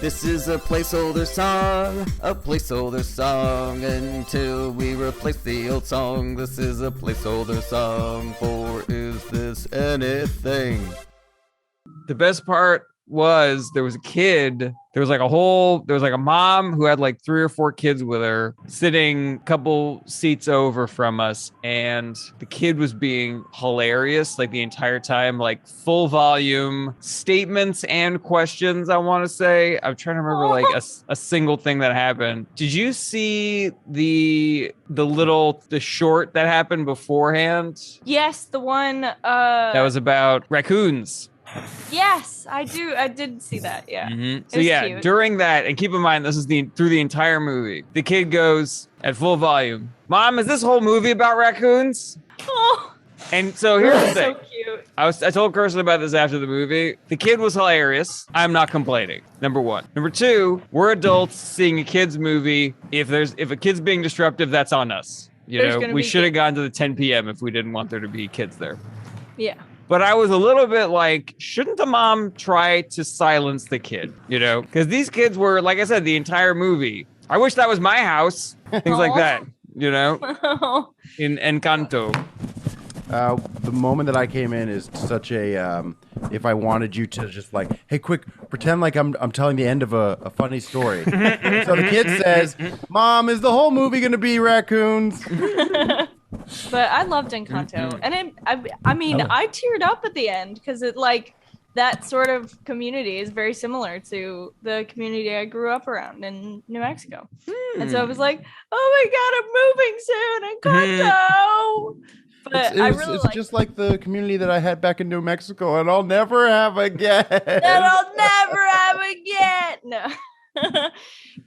This is a placeholder song until we replace the old song. This is a placeholder song for Is This Anything? The best part was there was a mom who had like 3 or 4 kids with her sitting a couple seats over from us, and the kid was being hilarious like the entire time, like full volume statements and questions. I want to say I'm trying to remember like a single thing that happened. Did you see the short that happened beforehand? Yes, the one That was about raccoons. Yes, I did see that. Yeah. Mm-hmm. So yeah, cute. During that, and keep in mind this is through the entire movie, the kid goes at full volume, "Mom, is this whole movie about raccoons?" Oh, And so here's the thing. so cute. I told Kirsten about this after the movie. The kid was hilarious. I'm not complaining. Number 1. Number 2, we're adults seeing a kid's movie. If a kid's being disruptive, that's on us. We should have gone to the 10 p.m. if we didn't want there to be kids there. Yeah. But I was a little bit like, shouldn't the mom try to silence the kid? Because these kids were, like I said, the entire movie. I wish that was my house. Things like that, in Encanto. The moment that I came in is such a, if I wanted you to just like, hey, quick, pretend like I'm telling the end of a funny story. So the kid says, "Mom, is the whole movie going to be raccoons?" But I loved Encanto, and I teared up at the end because it that sort of community is very similar to the community I grew up around in New Mexico, and so I was like, "Oh my God, I'm moving soon, Encanto!" But it's just like the community that I had back in New Mexico, and I'll never have again. No.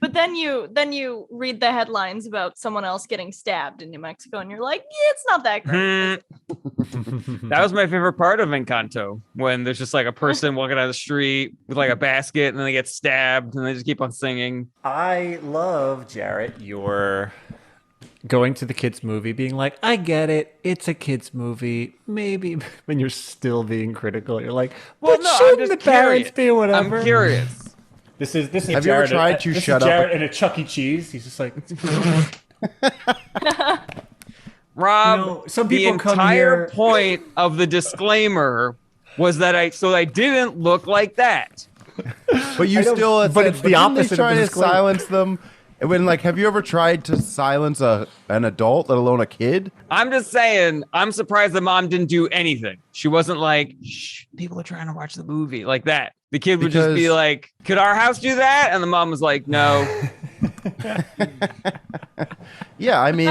But then you read the headlines about someone else getting stabbed in New Mexico, and you're like, yeah, it's not that great. That was my favorite part of Encanto, when there's just like a person walking down the street with like a basket, and then they get stabbed, and they just keep on singing. I love, Jarret, your going to the kids' movie, being like, I get it, it's a kids' movie. Maybe when you're still being critical, you're like, well, no, shouldn't the parents be whatever? I'm curious. This is Have you ever tried to shut up? Jarret in a Chuck E. Cheese. He's just like, Rob. Some people the entire point of the disclaimer was that I didn't look like that. But you still, but it's the opposite. Trying to silence them. When have you ever tried to silence an adult, let alone a kid? I'm just saying, I'm surprised the mom didn't do anything. She wasn't like, shh, people are trying to watch the movie like that. The kid would just be like, could our house do that? And the mom was like, no. Yeah, I mean,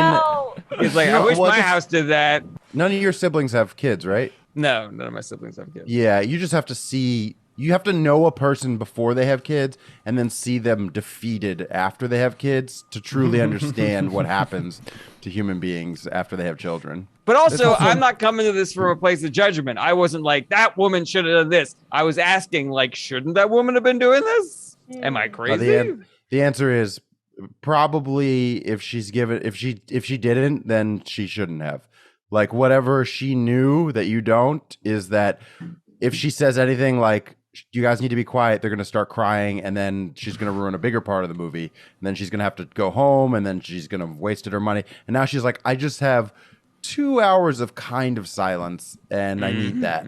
it's like, I wish my house did that. None of your siblings have kids, right? No, none of my siblings have kids. Yeah, you just have to see. You have to know a person before they have kids and then see them defeated after they have kids to truly understand what happens to human beings after they have children. But also, I'm not coming to this from a place of judgment. I wasn't like, that woman should have done this. I was asking, like, shouldn't that woman have been doing this? Am I crazy? The answer is probably if she didn't, then she shouldn't have. Like, whatever she knew that you don't is that if she says anything like, you guys need to be quiet, they're going to start crying, and then she's going to ruin a bigger part of the movie, and then she's going to have to go home, and then she's going to have wasted her money. And now she's like, I just have 2 hours of kind of silence, and I need that.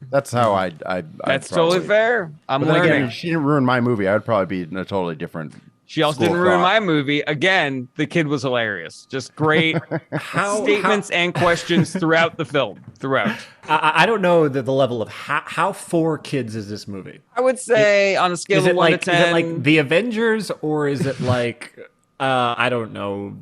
That's how I That's totally fair. I'm learning. Again, she didn't ruin my movie. I would probably be in a totally different. She also didn't ruin my movie. Again, the kid was hilarious. Just great statements and questions throughout the film. I don't know the level of how for kids is this movie? I would say on a scale of 1 to 10. Is it like The Avengers, or is it like I don't know,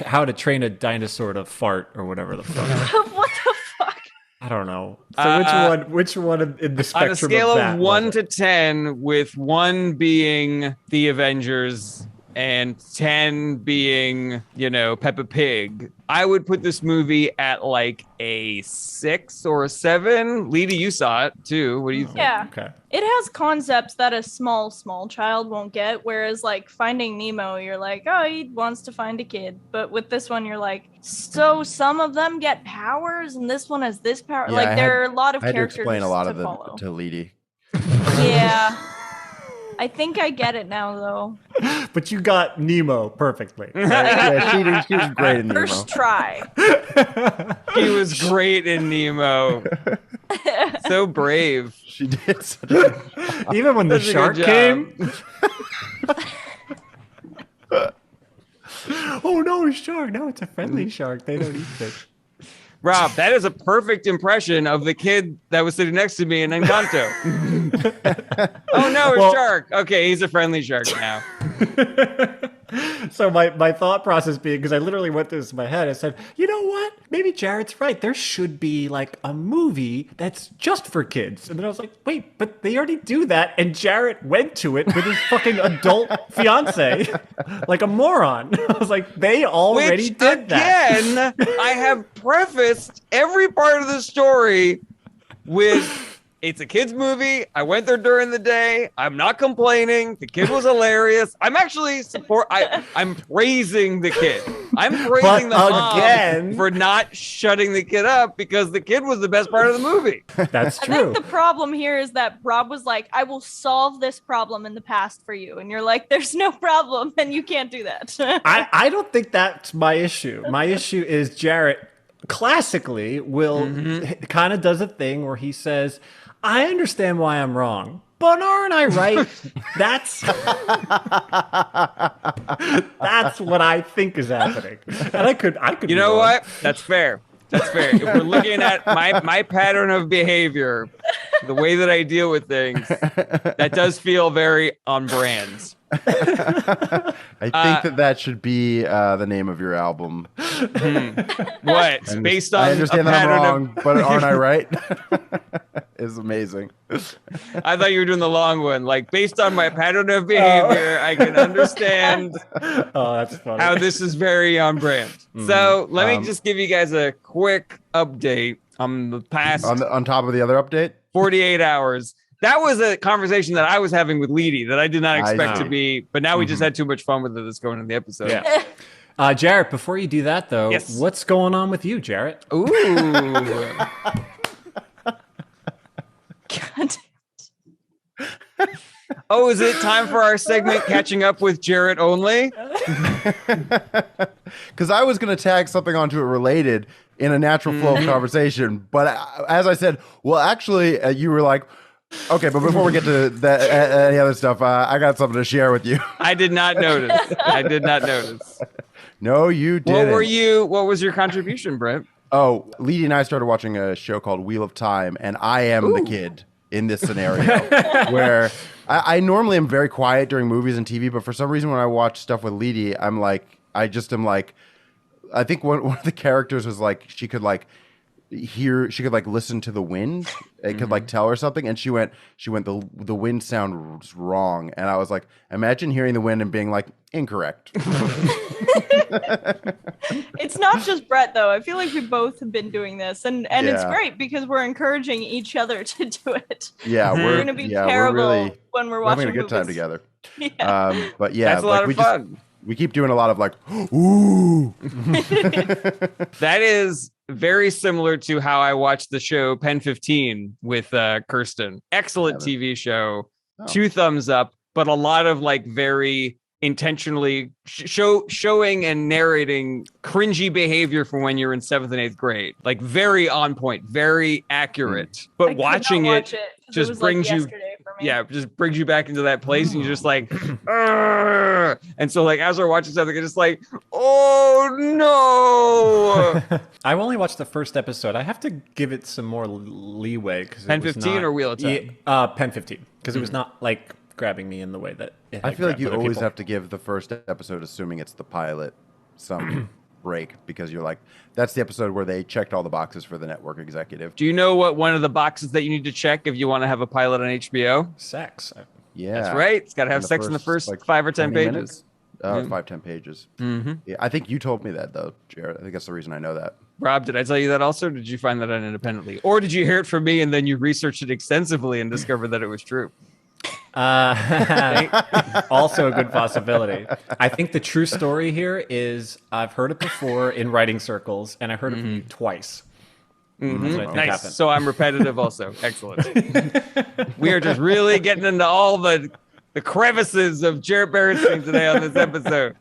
How to Train a Dinosaur to Fart or whatever the fuck? What the fuck? I don't know. So which one in the spectrum on a scale of 1 to 10, with 1 being The Avengers and 10 being, Peppa Pig, I would put this movie at like a 6 or a 7. Leedy, you saw it too. What do you think? Yeah. Okay. It has concepts that a small child won't get, whereas like Finding Nemo, you're like, oh, he wants to find a kid. But with this one, you're like, so some of them get powers and this one has this power. Yeah, there are a lot of characters to explain a lot to of them follow. to Leedy. Yeah. I think I get it now, though. But you got Nemo perfectly. Yeah, she was great in Nemo. First try. He was great in Nemo. So brave. She did such a Even when the Such a shark good came. Oh no, a shark! No, it's a friendly shark. They don't eat fish. Rob, that is a perfect impression of the kid that was sitting next to me in Encanto. Oh no, a shark. Okay, he's a friendly shark now. So my thought process being, because I literally went through this in my head, I said, you know what? Maybe Jarrett's right. There should be like a movie that's just for kids. And then I was like, wait, but they already do that. And Jarret went to it with his fucking adult fiance like a moron. I was like, they already Which, did that. again, I have prefaced every part of the story with, it's a kid's movie. I went there during the day. I'm not complaining. The kid was hilarious. I'm actually I'm praising the kid. I'm praising the mom for not shutting the kid up because the kid was the best part of the movie. That's I true. think the problem here is that Rob was like, I will solve this problem in the past for you. And you're like, there's no problem. And you can't do that. I don't think that's my issue. My issue is Jarret classically will kind of does a thing where he says, I understand why I'm wrong, but aren't I right? That's what I think is happening. And I could. You know what? That's fair. That's fair. If we're looking at my pattern of behavior, the way that I deal with things, that does feel very on brand. I think that should be the name of your album. What? Based on I understand a that I'm pattern wrong, but aren't I right? It's amazing. I thought you were doing the long one. Like, based on my pattern of behavior, I can understand that's funny. how this is very on brand. So let me just give you guys a quick update on the past on top of the other update. 48 hours. That was a conversation that I was having with Leedy that I did not expect to be, but now we just had too much fun with it that's going in the episode. Yeah. Jarret, before you do that, though, Yes. what's going on with you, Jarret? Ooh. God. Oh, is it time for our segment Catching Up with Jarret only? Because I was going to tag something onto it related in a natural flow of conversation, but as I said, well, actually, you were like, okay, but before we get to that, any other stuff, I got something to share with you. I did not notice. I did not notice. No, you didn't. What was your contribution, Brent? Oh, Leedy and I started watching a show called Wheel of Time, and I am the kid in this scenario where I normally am very quiet during movies and TV, but for some reason when I watch stuff with Leedy, I'm like, I think one of the characters was like, she could listen to the wind. It could like tell her something. And she went, the wind sounds wrong. And I was like, imagine hearing the wind and being like, incorrect. It's not just Brett, though. I feel like we both have been doing this. And it's great because we're encouraging each other to do it. Yeah, we're going to be terrible when we're watching having a good time movies. together. Yeah. But yeah, That's a lot of fun. We keep doing a lot of like, ooh. That is very similar to how I watched the show Pen 15 with Kirsten. Excellent TV show. Oh. 2 thumbs up, but a lot of like very intentionally showing and narrating cringy behavior from when you're in 7th and 8th grade. Like very on point, very accurate. But watching it just brings you just brings you back into that place, and you're just like, "Argh." And so like as we're watching something, it's just like, oh no. I've only watched the first episode. I have to give it some more leeway because Pen 15 or Wheel of Time? Pen 15, because it was not like grabbing me in the way that it I feel like grabbed you other always people. have to give the first episode, assuming it's the pilot, some break, because you're like, that's the episode where they checked all the boxes for the network executive. Do you know what one of the boxes that you need to check if you want to have a pilot on HBO? Sex. Yeah, That's right. It's got to have In sex in the first like, 5 or 10 20 pages. minutes? 5-10 pages. Yeah, I think you told me that though, Jarret. I think that's the reason I know that. Rob, did I tell you that also? Or did you find that out independently? Or did you hear it from me and then you researched it extensively and discovered that it was true? Also a good possibility. I think the true story here is I've heard it before in writing circles, and I heard it from you twice. That's what I think Nice. happened. So I'm repetitive also. Excellent. We are just really getting into all the the crevices of Jarret Berenstein today on this episode.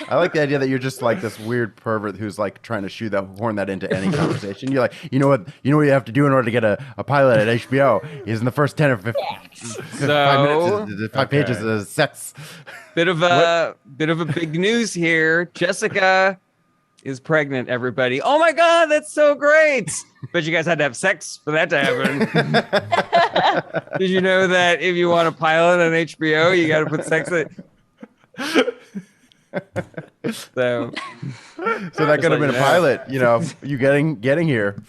I like the idea that you're just like this weird pervert who's like trying to horn that into any conversation. You're like, you know what you have to do in order to get a pilot at HBO is in the first 10 or 15 5 minutes, 5 pages of sex. Bit of a big news here. Jessica is pregnant, everybody. Oh my God, that's so great. But you guys had to have sex for that to happen. Did you know that if you want a pilot on HBO, you got to put sex in it? So that could have been a pilot, you getting here.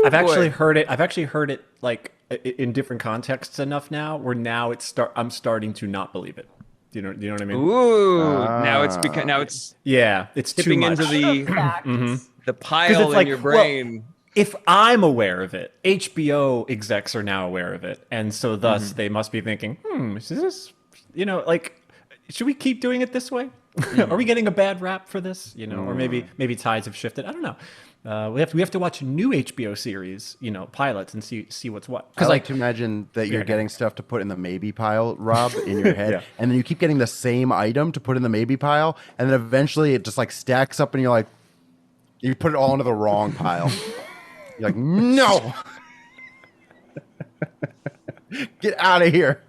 I've actually heard it like in different contexts enough now where now I'm starting to not believe it. Do you know what I mean? Ooh, now it's too tipping much. into the pile in your brain. Well, if I'm aware of it, HBO execs are now aware of it, and so thus they must be thinking, is this, should we keep doing it this way? Are we getting a bad rap for this? Or maybe tides have shifted. I don't know. We have to watch new HBO series, pilots, and see what's what. Because I like to imagine that you're getting stuff to put in the maybe pile, Rob, in your head, and then you keep getting the same item to put in the maybe pile, and then eventually it just like stacks up, and you're like, you put it all into the wrong pile. You're like, no, get out of here.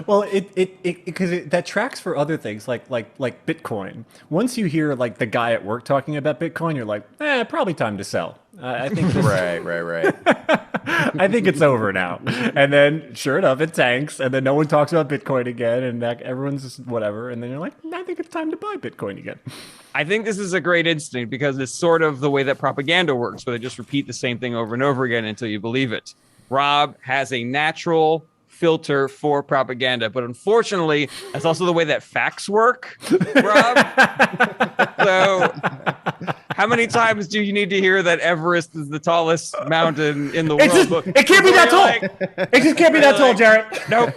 Well, because that tracks for other things like Bitcoin. Once you hear like the guy at work talking about Bitcoin, you're like, probably time to sell. I think right. I think it's over now. And then, sure enough, it tanks, and then no one talks about Bitcoin again, and everyone's just whatever. And then you're like, I think it's time to buy Bitcoin again. I think this is a great instinct because it's sort of the way that propaganda works, where they just repeat the same thing over and over again until you believe it. Rob has a natural filter for propaganda, but unfortunately that's also the way that facts work, Rob. So how many times do you need to hear that Everest is the tallest mountain in the world? It can't be that tall. It just can't be that tall, Jarret. Nope.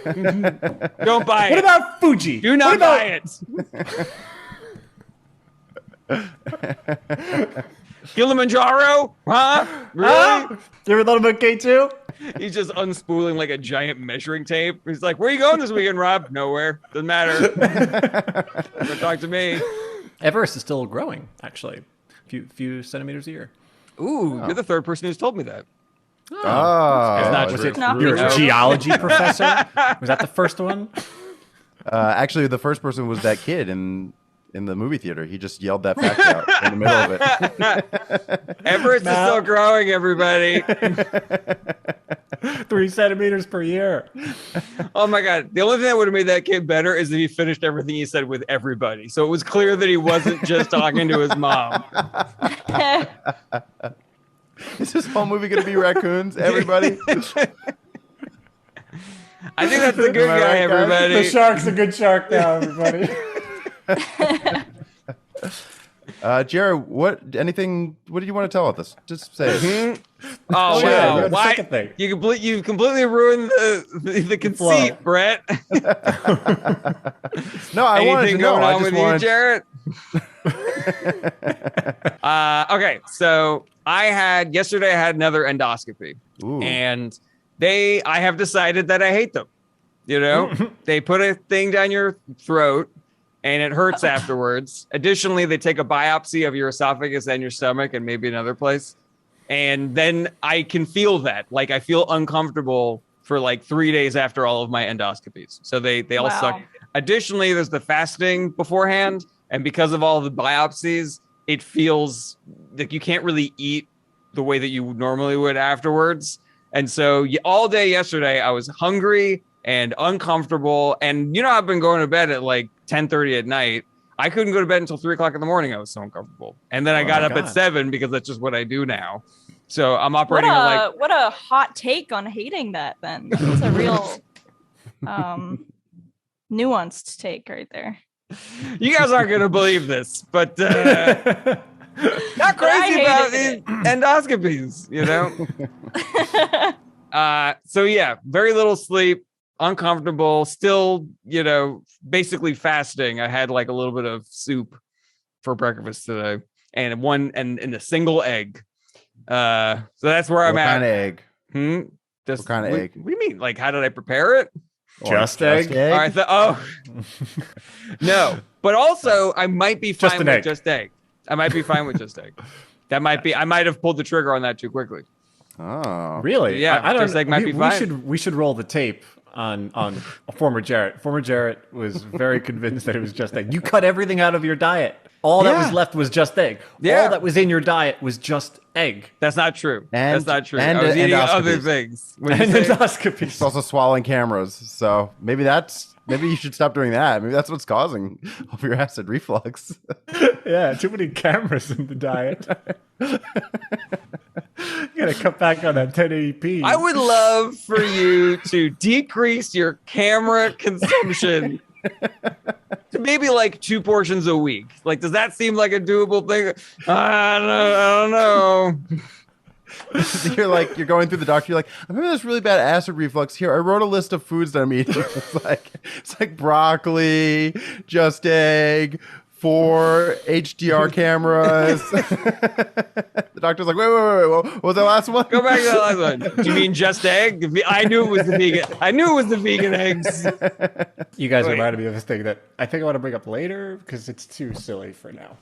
Don't buy it. What about Fuji? Do not buy it. Kilimanjaro? Huh? Really? You ever thought about K2? He's just unspooling like a giant measuring tape. He's like, where are you going this weekend, Rob? Nowhere. Doesn't matter. Don't talk to me. Everest is still growing, actually. A few centimeters a year. Ooh, you're the third person who's told me that. Was it your geology professor? Was that the first one? Actually, the first person was that kid in the movie theater. He just yelled that fact out in the middle of it. Everest is still growing, everybody. 3 centimeters per year. Oh my God. The only thing that would have made that kid better is if he finished everything he said with everybody. So it was clear that he wasn't just talking to his mom. Is this whole movie going to be raccoons, everybody? I think that's the good guy, right, everybody. The shark's a good shark now, everybody. Jarret, what did you want to tell us? Just say it. Oh yeah, wow! the Why second thing. You completely ruined the conceit, Brett. No, I wanted to know. I just wanted you, Jarret. Okay, so yesterday I had another endoscopy. Ooh. And I have decided that I hate them. They put a thing down your throat and it hurts afterwards. Additionally, they take a biopsy of your esophagus and your stomach and maybe another place. And then I can feel that. Like I feel uncomfortable for like 3 days after all of my endoscopies. So they all suck. Additionally, there's the fasting beforehand. And because of all the biopsies, it feels like you can't really eat the way that you normally would afterwards. And so all day yesterday, I was hungry and uncomfortable. And I've been going to bed at like 10:30 at night. I couldn't go to bed until 3 o'clock in the morning. I was so uncomfortable. And then I got up at 7 because that's just what I do now. So I'm operating what a hot take on hating that then. That's a real nuanced take right there. You guys aren't going to believe this, but not crazy about these endoscopies, So yeah, very little sleep, uncomfortable, still, basically fasting. I had like a little bit of soup for breakfast today and a single egg. So that's where I'm at. What kind of egg? What kind of egg? What do you mean? Like, how did I prepare it? Just egg? All right. No, but also I might be fine with just egg. I might be fine with just egg. That might be. I might have pulled the trigger on that too quickly. Oh, really? Yeah. I don't. Just egg might be fine. We should roll the tape on former Jarret. Former Jarret was very convinced that it was just egg. You cut everything out of your diet. All that was left was just egg. Yeah. All that was in your diet was just egg. That's not true. That's not true. And I was eating endoscopies. other things. And endoscopies. It's also swallowing cameras. So maybe you should stop doing that. Maybe that's what's causing all your acid reflux. Yeah, too many cameras in the diet. You gotta cut back on that 1080p. I would love for you to decrease your camera consumption to maybe like 2 portions a week. Like, does that seem like a doable thing? I don't know. You're going through the doctor. You're like, I'm having this really bad acid reflux. Here, I wrote a list of foods that I'm eating. It's like broccoli, just egg, 4 HDR cameras. The doctor's like, wait, what was that last one? Go back to the last one. Do you mean just egg? I knew it was the vegan. I knew it was the vegan eggs. You guys reminded me of this thing that I think I want to bring up later because it's too silly for now.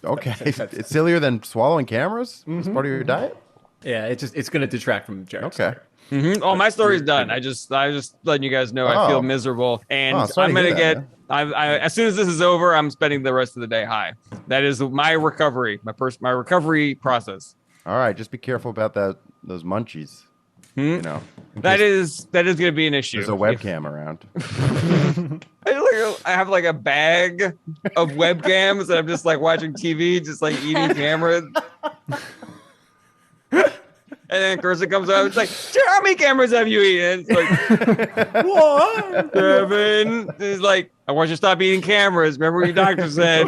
Okay, it's sillier than swallowing cameras as part of your diet. Yeah, it's going to detract from Jarret's Okay. Mm-hmm. Oh, my story's done. I just letting you guys know I feel miserable, and I'm gonna get. As soon as this is over, I'm spending the rest of the day high. That is my recovery, my recovery process. All right, just be careful about those munchies. You know, that is going to be an issue. There's a webcam around. I have like a bag of webcams that I'm just like watching TV, just like eating cameras. And then Carissa comes out. It's like, how many cameras have you eaten? It's like, what? Kevin is like, I want you to stop eating cameras. Remember what your doctor said.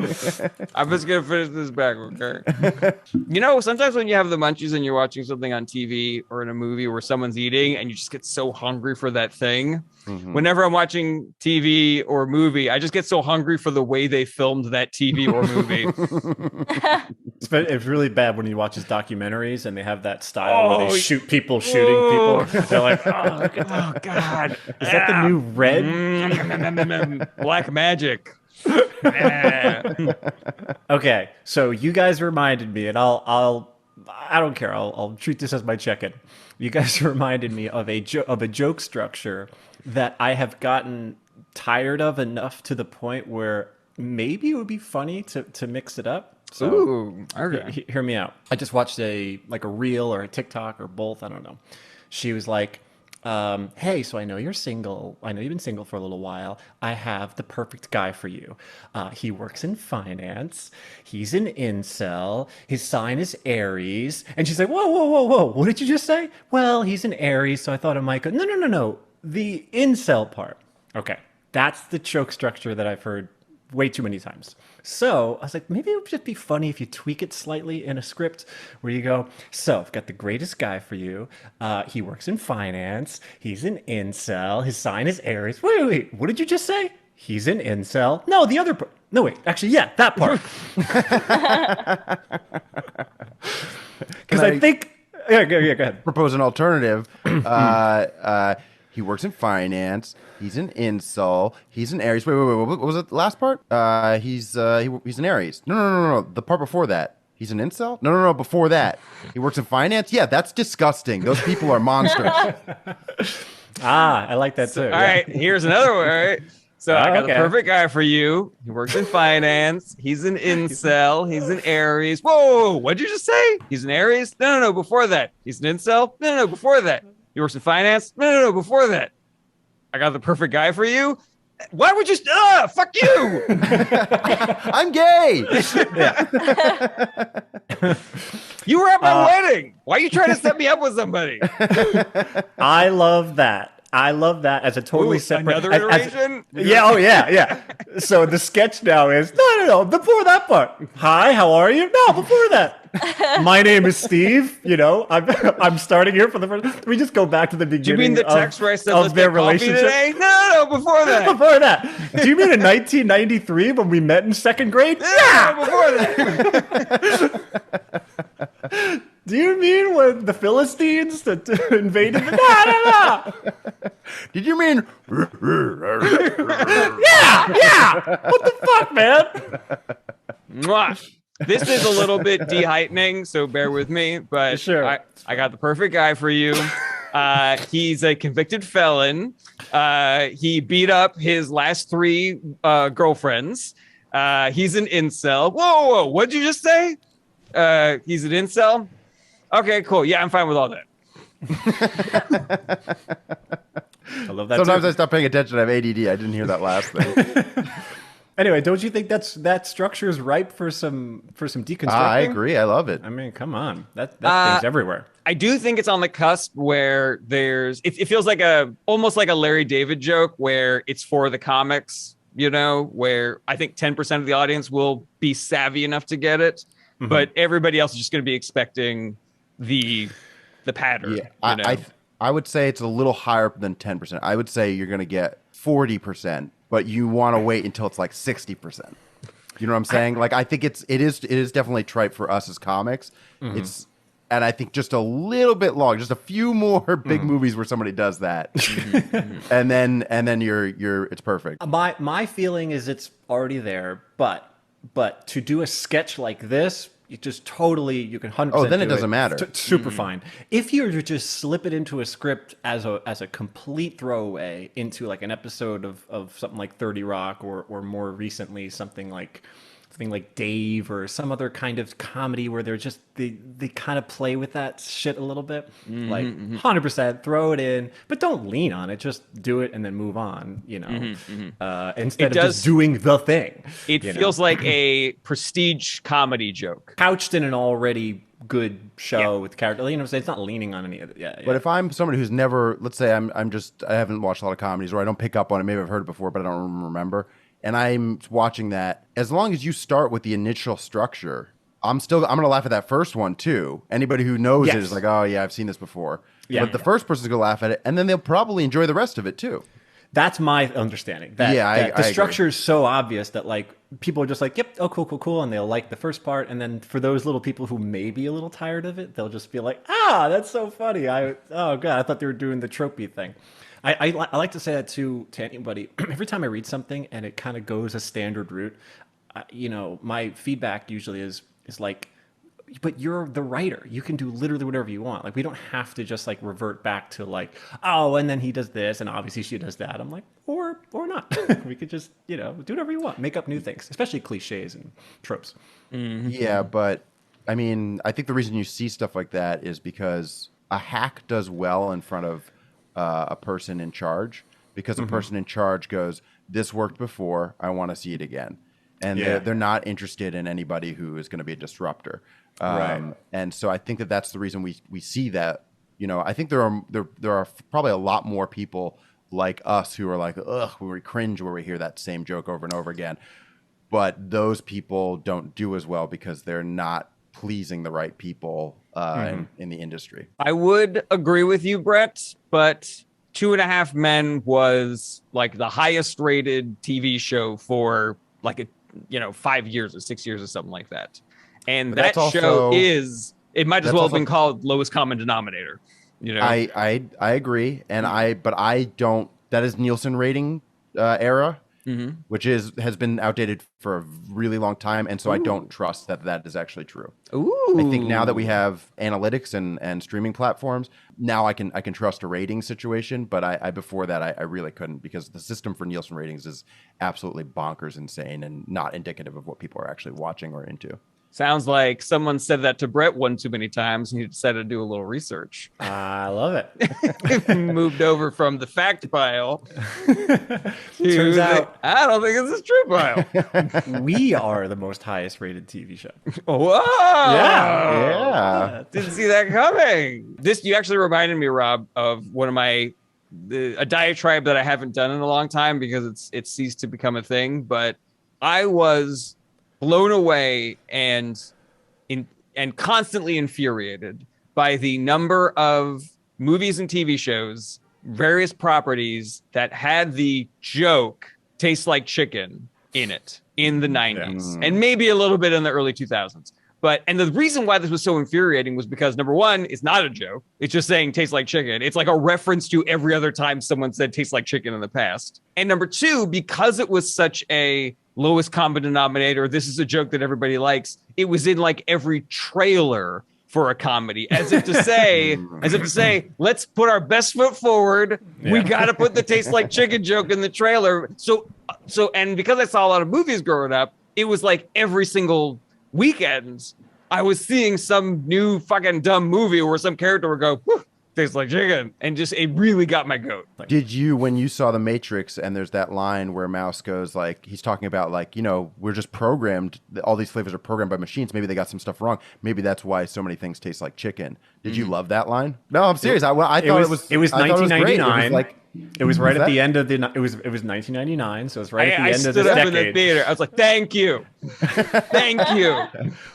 I'm just gonna finish this back, okay? You know, sometimes when you have the munchies and you're watching something on TV or in a movie where someone's eating and you just get so hungry for that thing. Mm-hmm. Whenever I'm watching TV or movie, I just get so hungry for the way they filmed that TV or movie. It's really bad when you watch his documentaries and they have that style where they shoot people shooting people. They're like, oh God. Is that the new Red? Black magic. Okay, so you guys reminded me, and I don't care. I'll treat this as my check-in. You guys reminded me of a joke structure that I have gotten tired of enough to the point where maybe it would be funny to mix it up. So, ooh, okay. Hear me out. I just watched a reel or a TikTok or both. I don't know. She was like, hey, so I know you're single. I know you've been single for a little while. I have the perfect guy for you. He works in finance. He's an incel. His sign is Aries. And she's like, whoa. What did you just say? Well, he's an Aries, so I thought it might go. No. The incel part. Okay. That's the joke structure that I've heard way too many times. So I was like, maybe it would just be funny if you tweak it slightly in a script where you go, so I've got the greatest guy for you. He works in finance. He's an incel. His sign is Aries. Wait. What did you just say? He's an incel. No, the other part. No, wait. Actually, yeah, that part. Because I think... Yeah, go ahead. Propose an alternative. He works in finance. He's an incel. He's an Aries. Wait. What was it? The last part? He's an Aries. No. The part before that. He's an incel? No. Before that. He works in finance? Yeah, that's disgusting. Those people are monsters. I like that too. All right, here's another one. All right. So I got the perfect guy for you. He works in finance. He's an incel. He's an Aries. Whoa, what'd you just say? He's an Aries? No. Before that. He's an incel? No. Before that. He works in finance? No. Before that. I got the perfect guy for you. Why would you? Fuck you! I'm gay. You were at my wedding. Why are you trying to set me up with somebody? I love that. As a totally separate... Another iteration? Yeah. So the sketch now is, no, before that part. Hi, how are you? No, before that. My name is Steve. You know, I'm starting here for the first... We just go back to the beginning. Do you mean the text where I said, of their relationship today? No, before that. Before that. Do you mean in 1993 when we met in second grade? Yeah, before that. Do you mean when the Philistines invaded? No. Did you mean? Yeah. What the fuck, man? Mwah. This is a little bit deheightening, so bear with me. But Sure. I got the perfect guy for you. He's a convicted felon. He beat up his last 3 girlfriends. He's an incel. Whoa, what'd you just say? He's an incel? Okay, cool. Yeah, I'm fine with all that. I love that. Sometimes too. I stop paying attention. I have ADD. I didn't hear that last thing. Anyway, don't you think that structure is ripe for some deconstructing? I agree. I love it. I mean, come on, that thing's everywhere. I do think it's on the cusp where it feels like almost like a Larry David joke where it's for the comics, where I think 10% of the audience will be savvy enough to get it, but everybody else is just going to be expecting the pattern. Yeah, I would say it's a little higher than 10%. I would say you're going to get 40%, but you want to wait until it's like 60%. You know what I'm saying? I think it is definitely tripe for us as comics. And I think just a little bit long, just a few more big movies where somebody does that, and then you're it's perfect. My feeling is it's already there, but to do a sketch like this, you can 100%. Oh, then it do doesn't matter. Super fine. If you were to just slip it into a script as a complete throwaway into like an episode of something like 30 Rock or more recently something like Dave or some other kind of comedy where they're just they kind of play with that shit a little bit, like 100% throw it in, but don't lean on it. Just do it and then move on. Instead of just doing the thing. It feels like a prestige comedy joke couched in an already good show with character. It's not leaning on any of it. Yeah. But if I'm somebody who's never, let's say I haven't watched a lot of comedies, or I don't pick up on it, maybe I've heard it before, but I don't remember. And I'm watching that. As long as you start with the initial structure, I'm going to laugh at that first one too. Anybody who knows it is like, oh yeah, I've seen this before. Yeah. But the first person's going to laugh at it, and then they'll probably enjoy the rest of it too. That's my understanding. I the structure is so obvious that like people are just like, yep, oh cool, and they'll like the first part, and then for those little people who may be a little tired of it, they'll just be like, that's so funny. I thought they were doing the tropey thing. I like to say that to anybody. Every time I read something and it kind of goes a standard route, my feedback usually is like, but you're the writer. You can do literally whatever you want. Like, we don't have to just like revert back to like, and then he does this and obviously she does that. I'm like, or not. We could just, do whatever you want. Make up new things, especially cliches and tropes. Mm-hmm. Yeah, but I mean, I think the reason you see stuff like that is because a hack does well in front of a person in charge, because a person in charge goes, this worked before, I want to see it again. And they're not interested in anybody who is going to be a disruptor. Right. And so I think that's the reason we see that. I think there are probably a lot more people like us who are like, ugh, we cringe where we hear that same joke over and over again. But those people don't do as well because they're not pleasing the right people in the industry. I would agree with you, Brett, but 2.5 Men was like the highest rated TV show for like 5 years or 6 years or something like that. And but that show it might as well have been called Lowest Common Denominator. I agree. And but I don't, that is Nielsen rating era. Which has been outdated for a really long time, and so I don't trust that is actually true. Ooh. I think now that we have analytics and streaming platforms, now I can trust a rating situation. But I before that I really couldn't, because the system for Nielsen ratings is absolutely bonkers insane and not indicative of what people are actually watching or into. Sounds like someone said that to Brett one too many times, and he decided to do a little research. I love it. Moved over from the fact pile Turns out, I don't think it's a true pile. we are the most highest rated TV show. Whoa! Yeah. Didn't see that coming. You actually reminded me, Rob, of one of a diatribe that I haven't done in a long time because it's ceased to become a thing. But I was blown away and constantly infuriated by the number of movies and TV shows, various properties that had the joke "tastes like chicken" in it in the 90s and maybe a little bit in the early 2000s. And the reason why this was so infuriating was because, number one, it's not a joke. It's just saying tastes like chicken. It's like a reference to every other time someone said tastes like chicken in the past. And number two, because it was such a lowest common denominator, this is a joke that everybody likes, it was in like every trailer for a comedy, as if to say, let's put our best foot forward. Yeah. We got to put the taste like chicken joke in the trailer. So, and because I saw a lot of movies growing up, it was like every single weekend I was seeing some new fucking dumb movie where some character would go, tastes like chicken, and just it really got my goat. Did you, when you saw The Matrix and there's that line where Mouse goes like, he's talking about like, you know, we're just programmed, all these flavors are programmed by machines, maybe they got some stuff wrong, maybe that's why so many things taste like chicken. Did you love that line? No, I'm serious. I thought it was 1999. It was right at the end of the. It was 1999, so it was right at the end of this decade. I stood up in the theater. I was like, "Thank you, thank you."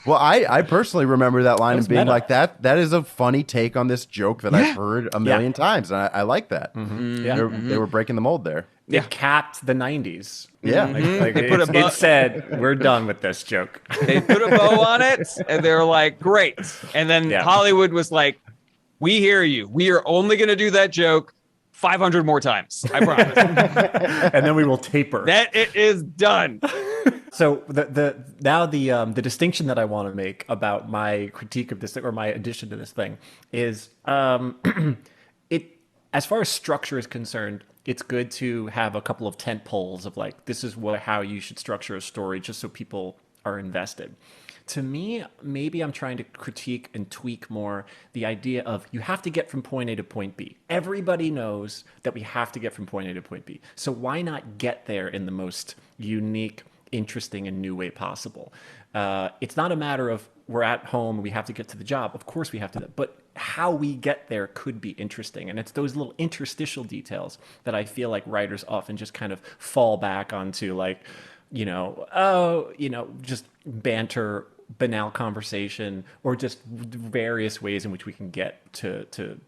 Well, I personally remember that line and being like, "That is a funny take on this joke that I've heard a million times," and I like that. Mm-hmm. Yeah, they were breaking the mold there. It capped the 90s. Yeah, it said, "We're done with this joke." They put a bow on it, and they were like, "Great." And then Hollywood was like, "We hear you. We are only going to do that joke 500 more times, I promise." And then we will taper. That it is done. So the distinction that I want to make about my critique of this or my addition to this thing is it, as far as structure is concerned, it's good to have a couple of tent poles of like, this is how you should structure a story just so people are invested. To me, maybe I'm trying to critique and tweak more the idea of you have to get from point A to point B. Everybody knows that we have to get from point A to point B. So why not get there in the most unique, interesting, and new way possible? It's not a matter of we're at home, we have to get to the job. Of course we have to, but how we get there could be interesting. And it's those little interstitial details that I feel like writers often just kind of fall back onto, like, just banter, banal conversation, or just various ways in which we can get to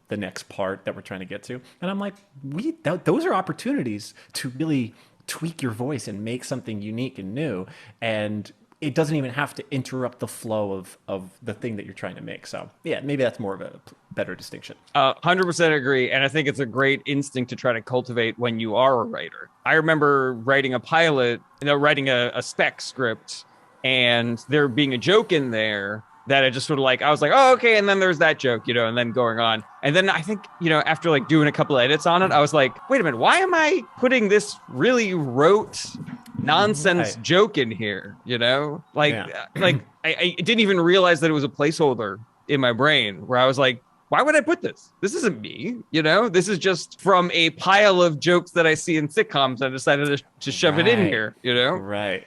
the next part that we're trying to get to. And I'm like, those are opportunities to really tweak your voice and make something unique and new. And it doesn't even have to interrupt the flow of the thing that you're trying to make. So yeah, maybe that's more of a better distinction. 100% agree. And I think it's a great instinct to try to cultivate when you are a writer. I remember writing a pilot, writing a spec script, and there being a joke in there that I just sort of like, I was like, oh, okay. And then there's that joke, and then going on. And then I think, after like doing a couple of edits on it, I was like, wait a minute, why am I putting this really rote nonsense joke in here? I didn't even realize that it was a placeholder in my brain where I was like, why would I put this? This isn't me, This is just from a pile of jokes that I see in sitcoms. I decided to shove it in here, Right.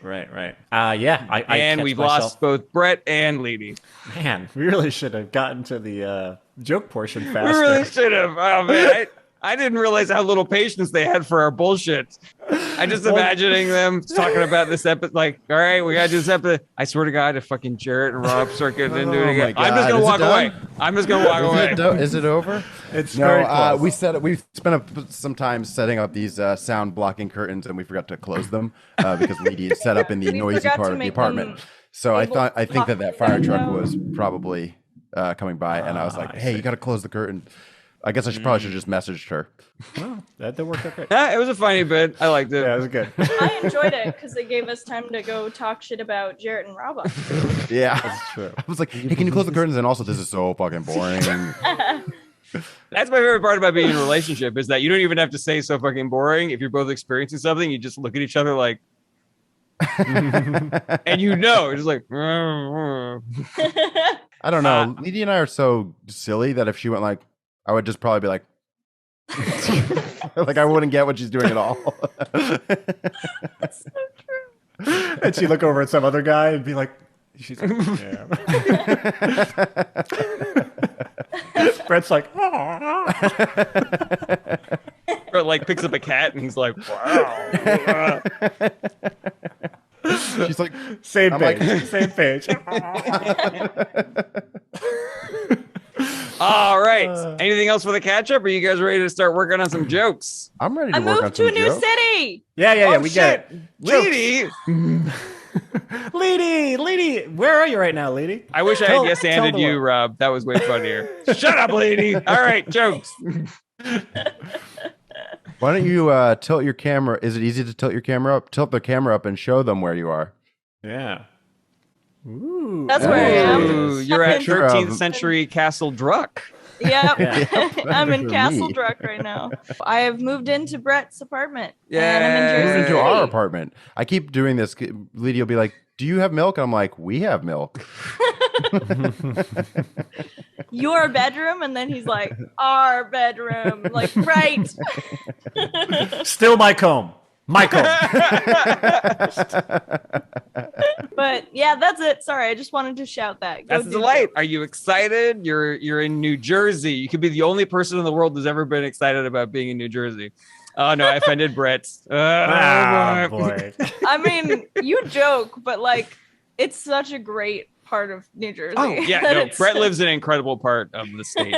Yeah. And we've lost both Brett and Leedy. Man, we really should have gotten to the joke portion faster. We really should have. Oh, man. I didn't realize how little patience they had for our bullshit. I just imagining them talking about this episode, like, all right, we gotta do this episode. I swear to God, if fucking Jarret and Rob start getting into it again, I'm just gonna walk away. Is it over? It's very close. We spent some time setting up these sound blocking curtains, and we forgot to close them because Leedy is set up in the noisy part of the apartment. So I think that fire truck was probably coming by, and I was like, hey, you gotta close the curtain. I guess I probably should have just messaged her. Well, that worked out great. It was a funny bit. I liked it. Yeah, it was good. I enjoyed it because it gave us time to go talk shit about Jarret and Rob. Yeah, that's true. I was like, hey, can you close the curtains? And also, this is so fucking boring. That's my favorite part about being in a relationship is that you don't even have to say so fucking boring. If you're both experiencing something, you just look at each other like, and it's just like, I don't know. Leedy and I are so silly that if she went like, I would just probably be like, like I wouldn't get what she's doing at all. That's so true. And she'd look over at some other guy and be like, she's like, yeah. Brett's like, Brett like picks up a cat and he's like, wow. She's like, same page. All right. Anything else for the catch up? Are you guys ready to start working on some jokes? I'm ready to work on some jokes. I moved to a new city. Yeah. We get it. Leedy. Leedy, where are you right now, Leedy? I wish I had yes anded you, Rob. That was way funnier. Shut up, Leedy. All right, jokes. Why don't you tilt your camera? Is it easy to tilt your camera up? Tilt the camera up and show them where you are. Yeah. Ooh. That's where I am. Ooh, you're at Picture 13th of- century Castle Druck. Yep. Yeah. I'm in For Castle me. Druck right now. I have moved into Brett's apartment. Yeah. And I'm in Moved Jersey into our City. apartment. I keep doing this. Leedy will be like, "Do you have milk?" And I'm like, "We have milk." Your bedroom, and then he's like, our bedroom. Like, right. Still my comb. My comb. But yeah, that's it. Sorry, I just wanted to shout that. Go That's a do delight. jokes. Are you excited? You're in New Jersey. You could be the only person in the world who's ever been excited about being in New Jersey. Oh no, I offended Brett. Ah, boy. I mean, you joke, but like, it's such a great part of New Jersey. Oh yeah, that no. it's- Brett lives in an incredible part of the state.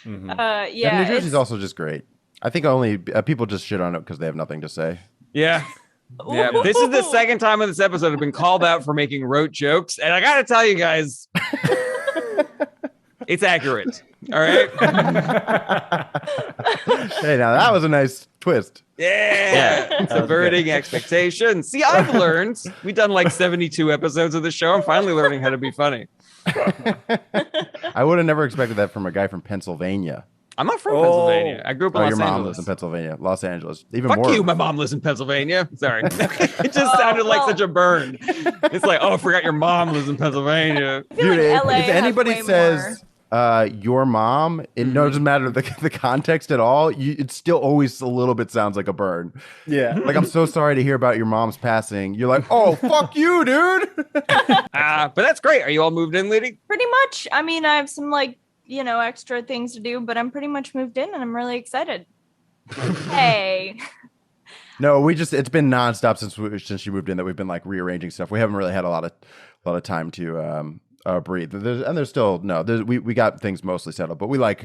Mhm. Yeah, And New Jersey's it's- also just great. I think only people just shit on it because they have nothing to say. Yeah. Yeah, this is the second time in this episode I've been called out for making rote jokes, and I gotta tell you guys, it's accurate. All right. Hey, now that was a nice twist. Yeah, that was subverting expectations. See, I've learned. We've done like 72 episodes of the show. I'm finally learning how to be funny. I would have never expected that from a guy from Pennsylvania. I'm not from Pennsylvania. I grew up in Oh, Los your mom Angeles. lives in Pennsylvania, Los Angeles. Even Fuck more. you, my mom lives in Pennsylvania. Sorry. It just sounded like well. such a burn. It's like, oh, I forgot your mom lives in Pennsylvania. I feel Dude, like if, LA if has anybody way says your mom, it doesn't matter the context at all. It still always a little bit sounds like a burn. Yeah. Like, I'm so sorry to hear about your mom's passing. You're like, oh, fuck you, dude. But that's great. Are you all moved in, Leedy? pretty much. I mean, I have some like, extra things to do, but I'm pretty much moved in and I'm really excited. Hey. No, it's been nonstop since she moved in that we've been like rearranging stuff. We haven't really had a lot of time to breathe. We got things mostly settled, but we weren't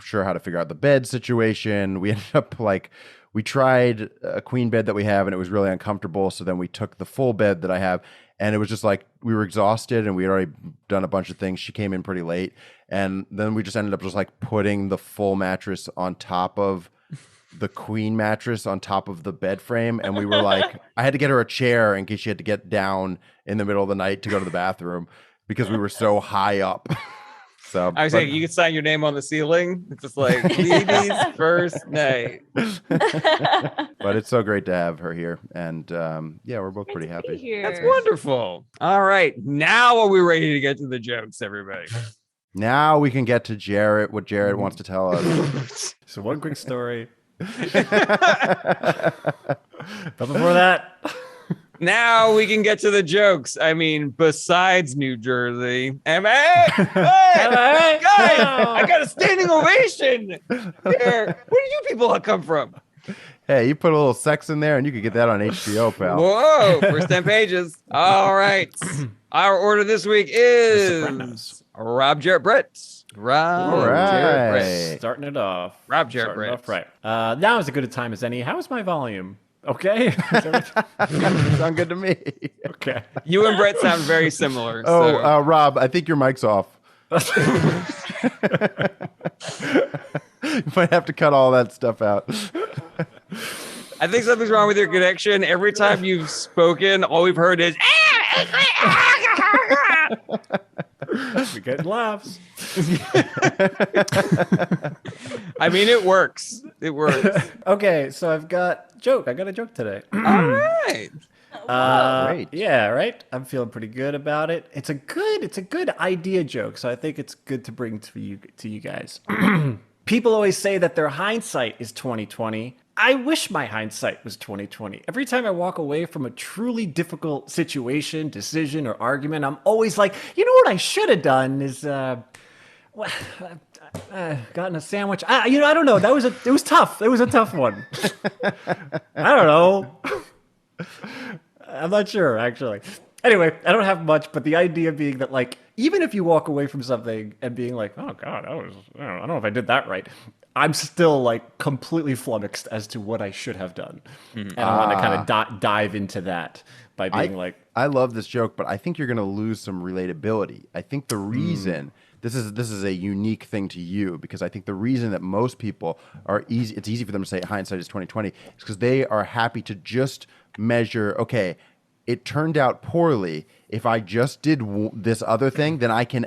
sure how to figure out the bed situation. We ended up we tried a queen bed that we have and it was really uncomfortable. So then we took the full bed that I have and it was just like we were exhausted and we had already done a bunch of things. She came in pretty late and then we just ended up just like putting the full mattress on top of the queen mattress on top of the bed frame. And we were like, I had to get her a chair in case she had to get down in the middle of the night to go to the bathroom because we were so high up. So I was saying you could sign your name on the ceiling. It's just like Leedy's first night. but it's so great to have her here. And yeah, we're both pretty happy. That's wonderful. All right. Now are we ready to get to the jokes, everybody? Now we can get to Jarret, what Jarret wants to tell us. So one quick story. But before that, Now we can get to the jokes. I mean, besides New Jersey. Hey, guys, I got a standing ovation here. Where do you people come from? Hey, you put a little sex in there and you could get that on HBO, pal. Whoa, first 10 pages. All right. Our order this week is Sopranos. Rob, Jarret, Brett. Rob, All right. Jarret, Brett. Starting it off. Rob, Jarret, Starting Brett. it off right. Now is as good a time as any. How is my volume? Okay. Sound good to me. Okay. You and Brett sound very similar. Oh, so. Rob, I think your mic's off. You might have to cut all that stuff out. I think something's wrong with your connection. Every time you've spoken, all we've heard is. We're getting laughs. I mean, it works. It works. Okay, so I got a joke today. All right. Great. Yeah, right. I'm feeling pretty good about it. It's a good idea joke, so I think it's good to bring to you guys. People always say that their hindsight is 2020. I wish my hindsight was 2020. Every time I walk away from a truly difficult situation, decision, or argument, I'm always like, you know what I should have done is gotten a sandwich. I don't know. It was tough. It was a tough one. I don't know. I'm not sure, actually. Anyway, I don't have much, but the idea being that, like, even if you walk away from something and being like, oh, God, I don't know if I did that right, I'm still, like, completely flummoxed as to what I should have done. And I want to kind of dive into that. by being like, I love this joke, but I think you're going to lose some relatability. I think the reason this is a unique thing to you, because I think the reason that most people it's easy for them to say hindsight is 2020 is because they are happy to just measure, okay, it turned out poorly. If I just did this other thing, then I can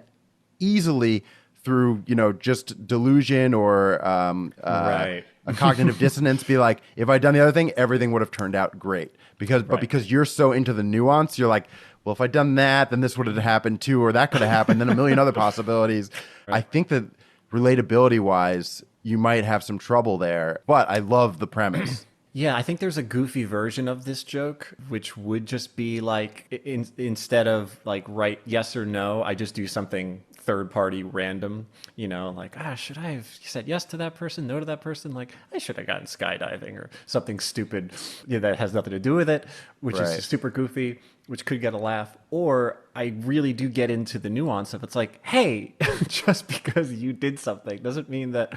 easily, through just delusion or a cognitive dissonance, be like, if I'd done the other thing, everything would have turned out great. But because you're so into the nuance, you're like, well, if I'd done that, then this would have happened too, or that could have happened, then a million other possibilities. Right. I think that relatability-wise, you might have some trouble there, but I love the premise. Yeah, I think there's a goofy version of this joke, which would just be like, instead of like write yes or no, I just do something third party random, like, should I have said yes to that person, no to that person? Like, I should have gotten skydiving or something stupid that has nothing to do with it, which is super goofy, which could get a laugh. Or I really do get into the nuance of, it's like, hey, just because you did something doesn't mean that,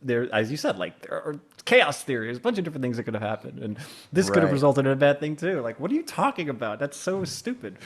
there, as you said, like, there are chaos theories, a bunch of different things that could have happened. And this could have resulted in a bad thing too. Like, what are you talking about? That's so stupid.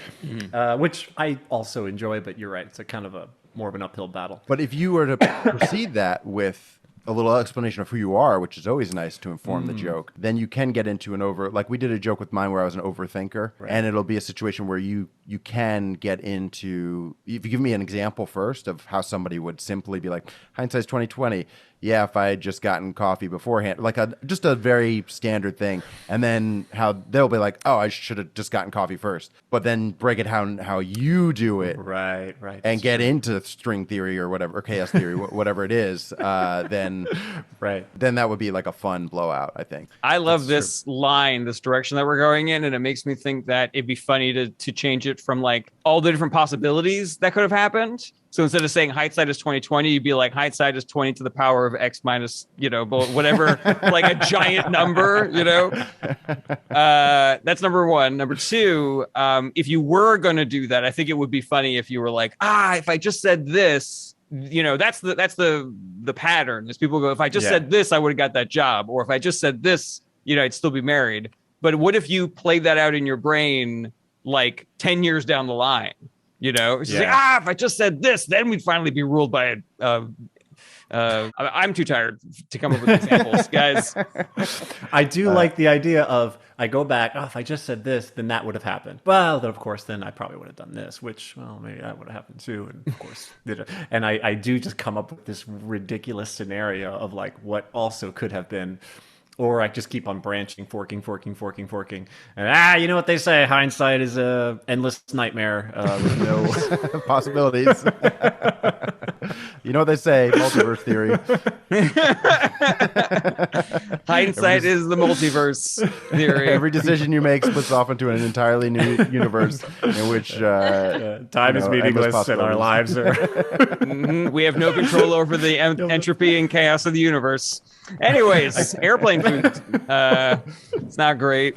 Which I also enjoy, but you're right. It's a kind of more of an uphill battle. But if you were to proceed that with a little explanation of who you are, which is always nice to inform the joke, then you can get into like we did a joke with mine where I was an overthinker, and it'll be a situation where you can get into, if you give me an example first of how somebody would simply be like, hindsight's 2020. Yeah, if I had just gotten coffee beforehand, like just a very standard thing. And then how they'll be like, oh, I should have just gotten coffee first. But then break it how you do it. Right. And get into string theory or whatever, or chaos theory, whatever it is, then that would be like a fun blowout, I think. I love this line, this direction that we're going in, and it makes me think that it'd be funny to change it from like all the different possibilities that could have happened. So instead of saying hindsight is 2020, you'd be like, hindsight is 20 to the power of X minus, whatever, like a giant number, That's number one. Number two, if you were going to do that, I think it would be funny if you were like, if I just said this, that's the pattern is people go, if I just said this, I would have got that job. Or if I just said this, I'd still be married. But what if you played that out in your brain like 10 years down the line? It's like, if I just said this, then we'd finally be ruled by I'm too tired to come up with examples, guys. I do like the idea of, I go back, if I just said this, then that would have happened. Well, then of course, then I probably would have done this, which, well, maybe that would have happened too. And of course, and I do just come up with this ridiculous scenario of like what also could have been. Or I just keep on branching, forking. And you know what they say, hindsight is a endless nightmare with no possibilities. You know what they say, multiverse theory. Hindsight is the multiverse theory. Every decision you make splits off into an entirely new universe in which time is meaningless and our lives are. We have no control over the entropy and chaos of the universe. Anyways, airplane food. It's not great.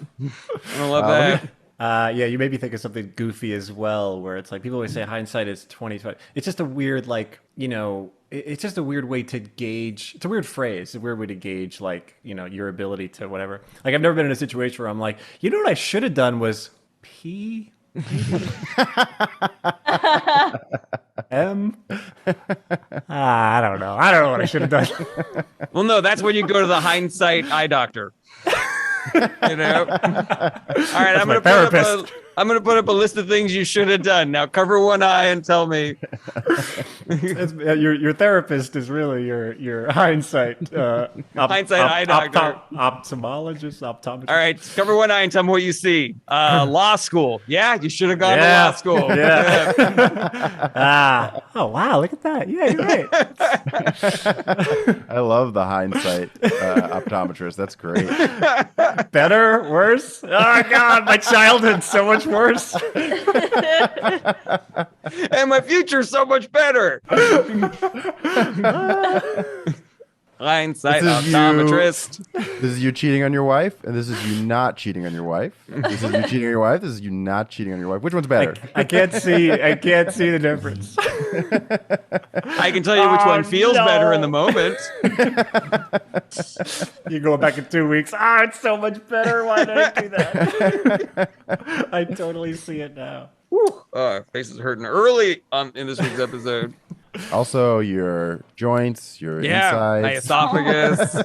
I love that. You made me think of something goofy as well, where it's like people always say hindsight is 2020. It's just a weird, it's just a weird way to gauge. It's a weird phrase, a weird way to gauge, your ability to whatever. Like, I've never been in a situation where I'm like, what I should have done was pee. I don't know what I should have done. Well, no, that's when you go to the hindsight eye doctor. All right, I'm gonna put up a list of things you should have done. Now cover one eye and tell me. Your therapist is really your hindsight eye doctor, ophthalmologist. All right, cover one eye and tell me what you see. Law school. Yeah, you should have gone to law school. Yeah. Oh wow, look at that. Yeah, you're right. I love the hindsight optometrist. That's great. Better, worse? Oh God, my childhood's so much worse. And my future's so much better. Hindsight, This is you. optometrist. This is you cheating on your wife, and this is you not cheating on your wife. This is you cheating on your wife. This is you not cheating on your wife. Which one's better? I can't see the difference. I can tell you which one feels better in the moment. You go back in 2 weeks. It's so much better. Why did I do that? I totally see it now. Face is hurting early in this week's episode. Also, your joints, your my insides. esophagus,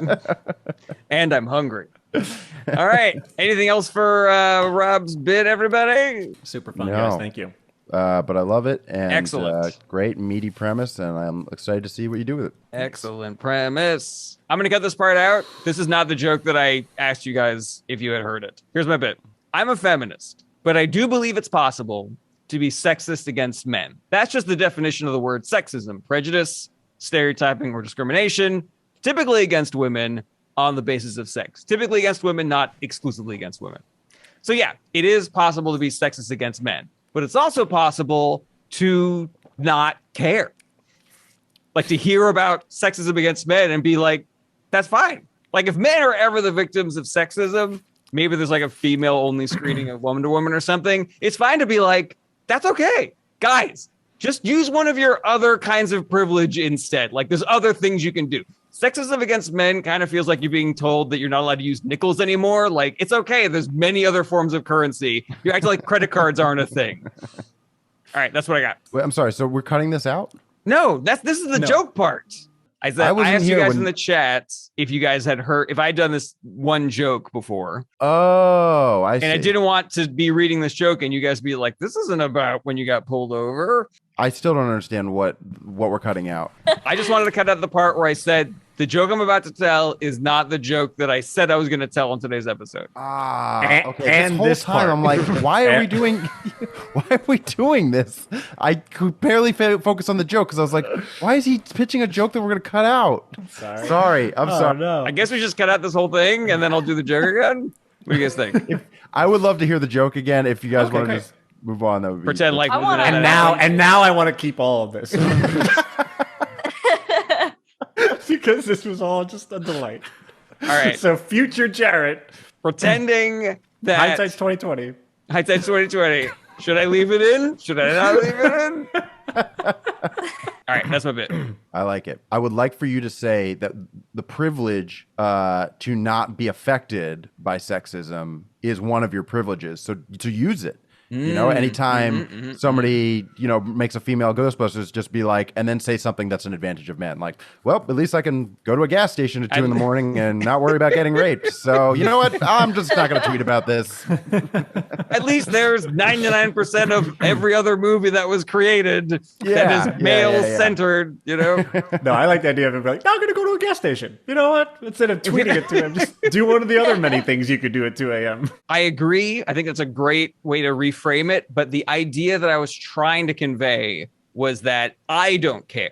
and I'm hungry. All right. Anything else for Rob's bit, everybody? Super fun, No. guys. Thank you. But I love it. And, Excellent. Great meaty premise, and I'm excited to see what you do with it. Excellent premise. I'm going to cut this part out. This is not the joke that I asked you guys if you had heard it. Here's my bit. I'm a feminist, but I do believe it's possible to be sexist against men. That's just the definition of the word sexism: prejudice, stereotyping, or discrimination, typically against women on the basis of sex. Typically against women, not exclusively against women. So yeah, it is possible to be sexist against men, but it's also possible to not care. Like to hear about sexism against men and be like, that's fine. Like if men are ever the victims of sexism, maybe there's like a female only screening of Woman to Woman or something. It's fine to be like, that's okay. Guys, just use one of your other kinds of privilege instead. Like there's other things you can do. Sexism against men kind of feels like you're being told that you're not allowed to use nickels anymore. Like it's okay. There's many other forms of currency. You're acting like credit cards aren't a thing. All right, that's what I got. Wait, I'm sorry. So we're cutting this out? No, this is the joke part. I said I asked you guys in the chat if you guys had heard, if I'd done this one joke before. Oh, I see. And I didn't want to be reading this joke and you guys be like, this isn't about when you got pulled over. I still don't understand what we're cutting out. I just wanted to cut out the part where I said, the joke I'm about to tell is not the joke that I said I was going to tell on today's episode. Okay. And this whole this time part. I'm like, why are we doing this? I could barely focus on the joke because I was like, why is he pitching a joke that we're going to cut out? Sorry. I'm sorry. No. I guess we just cut out this whole thing and then I'll do the joke again. What do you guys think? I would love to hear the joke again. If you guys want to great. just move on, that would be Pretend like I wanna- And now I want to keep all of this. Because this was all just a delight. All right. So future Jarret, Pretending that hindsight's 2020. Hindsight's 2020. Should I leave it in? Should I not leave it in? All right, that's my bit. I like it. I would like for you to say that the privilege to not be affected by sexism is one of your privileges. So to use it. You know, anytime somebody, makes a female Ghostbusters, just be like, and then say something that's an advantage of men. Like, well, at least I can go to a gas station at 2 in the morning and not worry about getting raped. So, you know what? I'm just not going to tweet about this. At least there's 99% of every other movie that was created that is male-centered, No, I like the idea of him being like, no, I'm going to go to a gas station. You know what? Instead of tweeting it to him, just do one of the other many things you could do at 2 a.m. I agree. I think that's a great way to reframe it. But the idea that I was trying to convey was that I don't care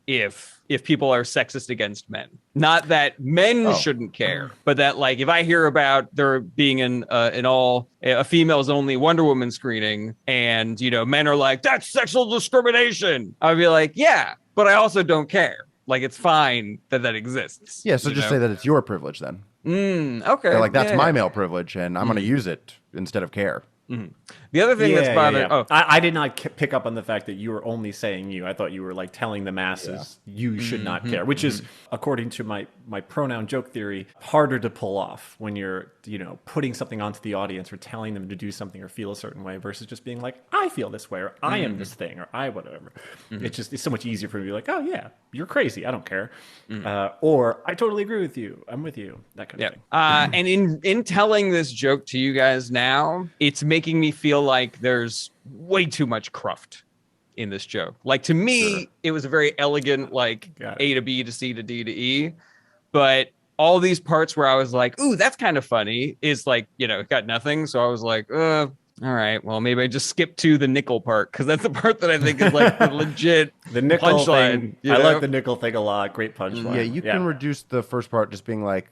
if people are sexist against men. Not that men shouldn't care, but that like if I hear about there being a females only Wonder Woman screening and men are like, that's sexual discrimination, I'd be like, yeah, but I also don't care. Like it's fine that exists. Yeah, so just say that it's your privilege then. Okay. They're like, that's my male privilege and I'm going to use it instead of care. The other thing that's bothering... Yeah. I did not pick up on the fact that you were only saying you. I thought you were like telling the masses you should not care, which is, according to my pronoun joke theory, harder to pull off when you're, putting something onto the audience or telling them to do something or feel a certain way versus just being like, I feel this way or I am this thing or I whatever. It's so much easier for me to be like, oh yeah, you're crazy. I don't care. Or I totally agree with you. I'm with you. That kind of thing. And in telling this joke to you guys now, it's making me feel like there's way too much cruft in this joke. Like to me, it was a very elegant, like A to B to C to D to E. But all these parts where I was like, ooh, that's kind of funny is like, it got nothing. So I was like, all right, well, maybe I just skip to the nickel part because that's the part that I think is like the legit the nickel punchline. Thing. I like the nickel thing a lot. Great punchline. Yeah, you can reduce the first part just being like,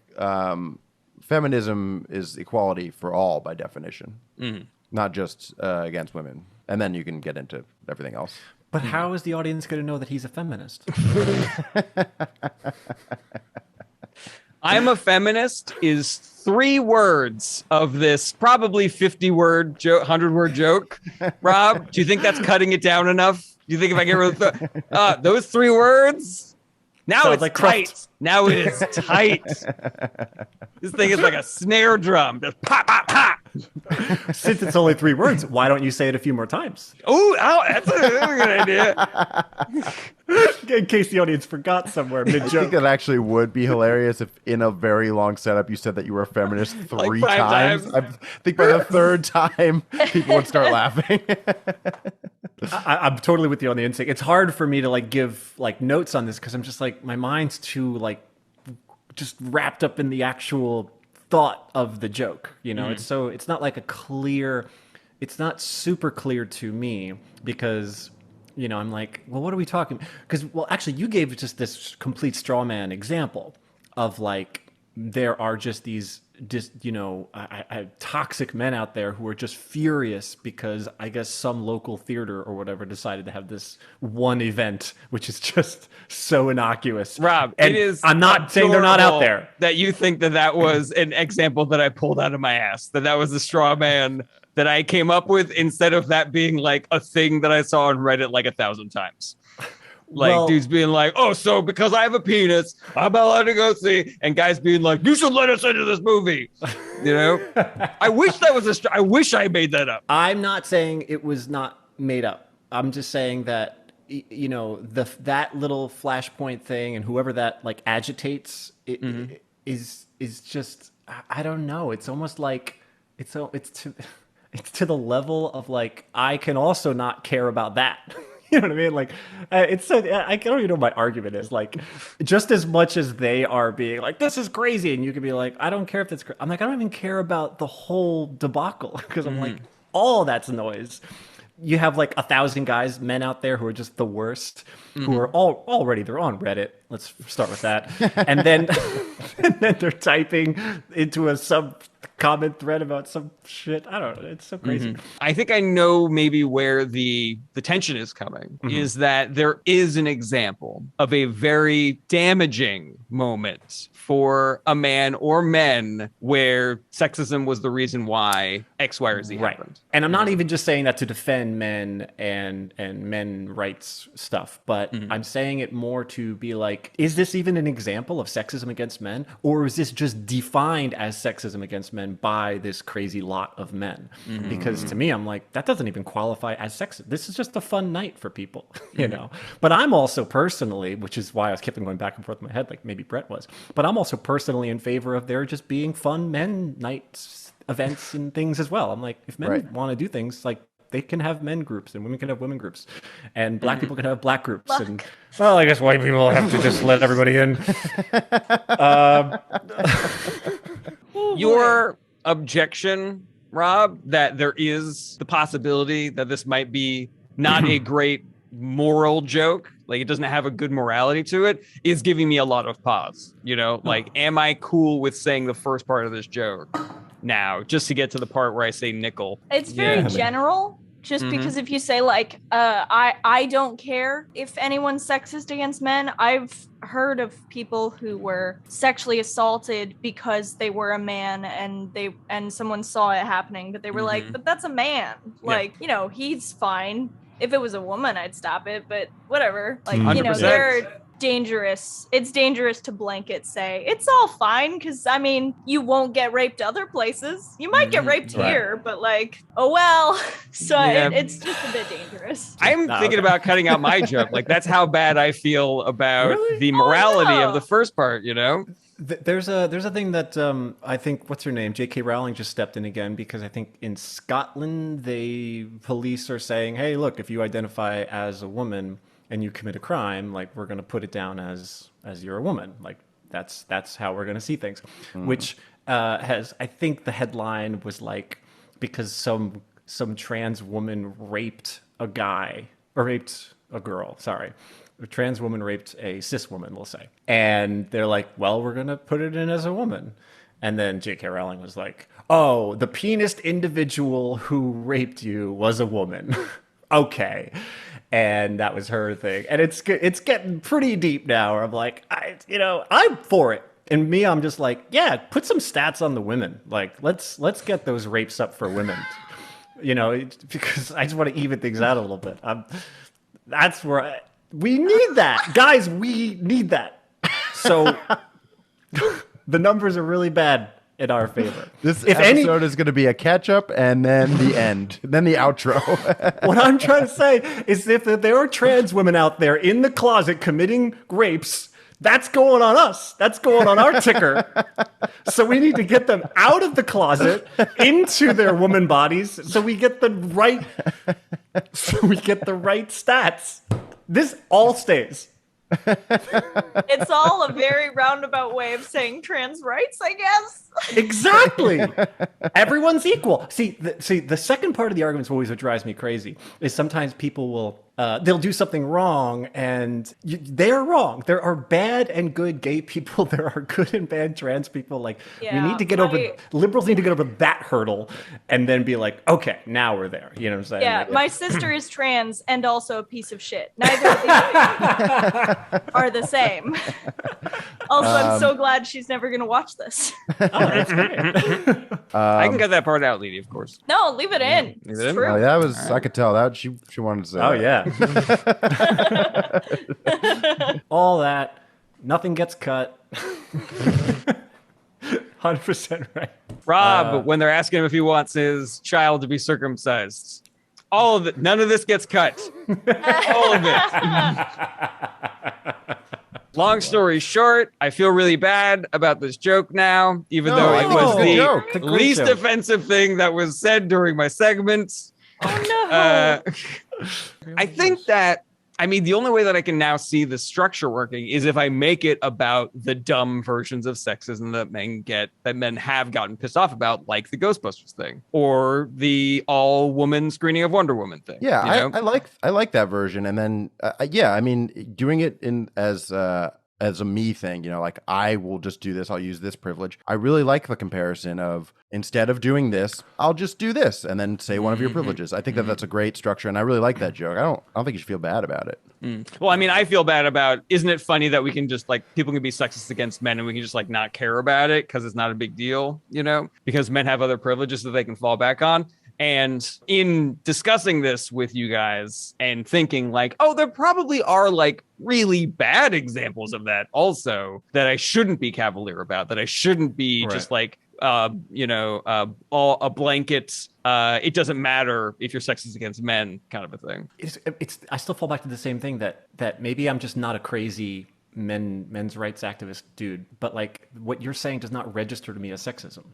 feminism is equality for all by definition, not just against women. And then you can get into everything else. But how is the audience going to know that he's a feminist? I'm a feminist is 3 words of this probably 50-word joke, 100-word joke. Rob, do you think that's cutting it down enough? Do you think if I get rid of those 3 words, now Sounds it's like tight. Cruft. Now it is tight. This thing is like a snare drum. Just pop, pop, pop. Since it's only 3 words, why don't you say it a few more times? Oh, that's a good idea. In case the audience forgot somewhere I think mid-joke. that actually would be hilarious if in a very long setup you said that you were a feminist 3 5 times. I think by the 3rd time people would start laughing. I'm totally with you on the instinct. It's hard for me to like give like notes on this because I'm just like my mind's too like just wrapped up in the actual thought of the joke. You know, it's not like it's not super clear to me because you know I'm like, well, what are we talking? Because well, actually, you gave just this complete straw man example of like there are just these toxic men out there who are just furious because I guess some local theater or whatever decided to have this one event, which is just so innocuous. Rob, and it is. I'm not saying they're not out there. That you think that was an example that I pulled out of my ass. That was a straw man that I came up with instead of that being like a thing that I saw on Reddit like 1,000 times. Like Well- dudes being like, oh, so because I have a penis, I'm not allowed to go see, and guys being like, you should let us into this movie. You know, I wish that was I wish I made that up. I'm not saying it was not made up. I'm just saying that you know that little flashpoint thing and whoever that like agitates it is just I don't know. It's almost like it's to the level of like I can also not care about that. You know what I mean? Like, it's so I don't even know what my argument is. Like, just as much as they are being like, "This is crazy," and you could be like, "I don't care if it's." I'm like, I don't even care about the whole debacle because I'm like, all that's noise. You have like 1,000 guys, men out there who are just the worst, who are already they're on Reddit. Let's start with that, and then they're typing into a comment thread about some shit. I don't know. It's so crazy. I think I know maybe where the tension is coming is that there is an example of a very damaging moment for a man or men where sexism was the reason why X, Y, or Z happened. And I'm not even just saying that to defend men and men rights stuff, but I'm saying it more to be like, is this even an example of sexism against men? Or is this just defined as sexism against men by this crazy lot of men? Because to me, I'm like, that doesn't even qualify as sexist. This is just a fun night for people, you know? But I'm also personally, which is why I was keeping going back and forth in my head, like maybe Brett was, but I'm also personally in favor of there just being fun men nights, events and things as well. I'm like, if men want to do things, like they can have men groups and women can have women groups and black people can have black groups. And well, I guess white people have to just let everybody in. Your objection, Rob, that there is the possibility that this might be not a great moral joke, like it doesn't have a good morality to it, is giving me a lot of pause. You know, like, am I cool with saying the first part of this joke now, just to get to the part where I say nickel? It's very general. Just because if you say like, I don't care if anyone's sexist against men. I've heard of people who were sexually assaulted because they were a man and someone saw it happening, but they were like, but that's a man. Like, you know, he's fine. If it was a woman, I'd stop it, but whatever. Like, you know, 100%. they're dangerous. It's dangerous to blanket say it's all fine because I mean you won't get raped other places. You might get raped here, but like, oh well. So it's just a bit dangerous. I'm thinking about cutting out my joke. Like, that's how bad I feel about the morality of the first part, you know? There's a thing that I think, what's her name? J.K. Rowling just stepped in again because I think in Scotland, police are saying, hey, look, if you identify as a woman and you commit a crime, like we're going to put it down as you're a woman. Like that's how we're going to see things, which I think the headline was like, because some trans woman raped a guy or raped a girl. Sorry. A trans woman raped a cis woman, we'll say. And they're like, well, we're going to put it in as a woman. And then J.K. Rowling was like, oh, the penised individual who raped you was a woman. Okay. And that was her thing. And it's getting pretty deep now where I'm like, I'm for it. And me, I'm just like, yeah, put some stats on the women. Like, let's get those rapes up for women. Because I just want to even things out a little bit. That's where we need that. Guys, we need that. So the numbers are really bad in our favor. This episode is going to be a catch-up and then the end, then the outro. What I'm trying to say is if there are trans women out there in the closet committing rapes, that's going on us. That's going on our ticker. So we need to get them out of the closet into their woman bodies so we get the right stats. This all stays. It's all a very roundabout way of saying trans rights, I guess. Exactly. Everyone's equal. See, the second part of the argument is always what drives me crazy. Is sometimes people will they'll do something wrong, and they're wrong. There are bad and good gay people. There are good and bad trans people. Like we need to get liberals need to get over that hurdle, and then be like, okay, now we're there. You know what I'm saying? Yeah, like, my sister is trans and also a piece of shit. Neither of these are the same. Also, I'm so glad she's never going to watch this. Oh, that's great. I can got that part out, Leedy, of course. No, leave it in. Leave It's it in? true. Oh, that was I could tell that she wanted to say. Oh that. yeah. All that, nothing gets cut. 100% right. Rob, when they're asking him if he wants his child to be circumcised, all of it, none of this gets cut. All of it. Long story short, I feel really bad about this joke now, even though it was the least offensive thing that was said during my segment. Oh no. I think that, the only way that I can now see the structure working is if I make it about the dumb versions of sexism that men have gotten pissed off about, like the Ghostbusters thing or the all-woman screening of Wonder Woman thing. Yeah, I like that version, and then doing it as a me thing, like I will just do this. I'll use this privilege. I really like the comparison of instead of doing this, I'll just do this and then say one of your privileges. I think that's a great structure, and I really like that joke. I don't think you should feel bad about it. Well, I feel bad about, isn't it funny that we can just people can be sexist against men and we can just not care about it because it's not a big deal, because men have other privileges that they can fall back on. And in discussing this with you guys and thinking there probably are really bad examples of that also that I shouldn't be cavalier about, that I shouldn't be just all a blanket. It doesn't matter if you're sexist against men kind of a thing. I still fall back to the same thing that maybe I'm just not a crazy men's rights activist dude, but what you're saying does not register to me as sexism.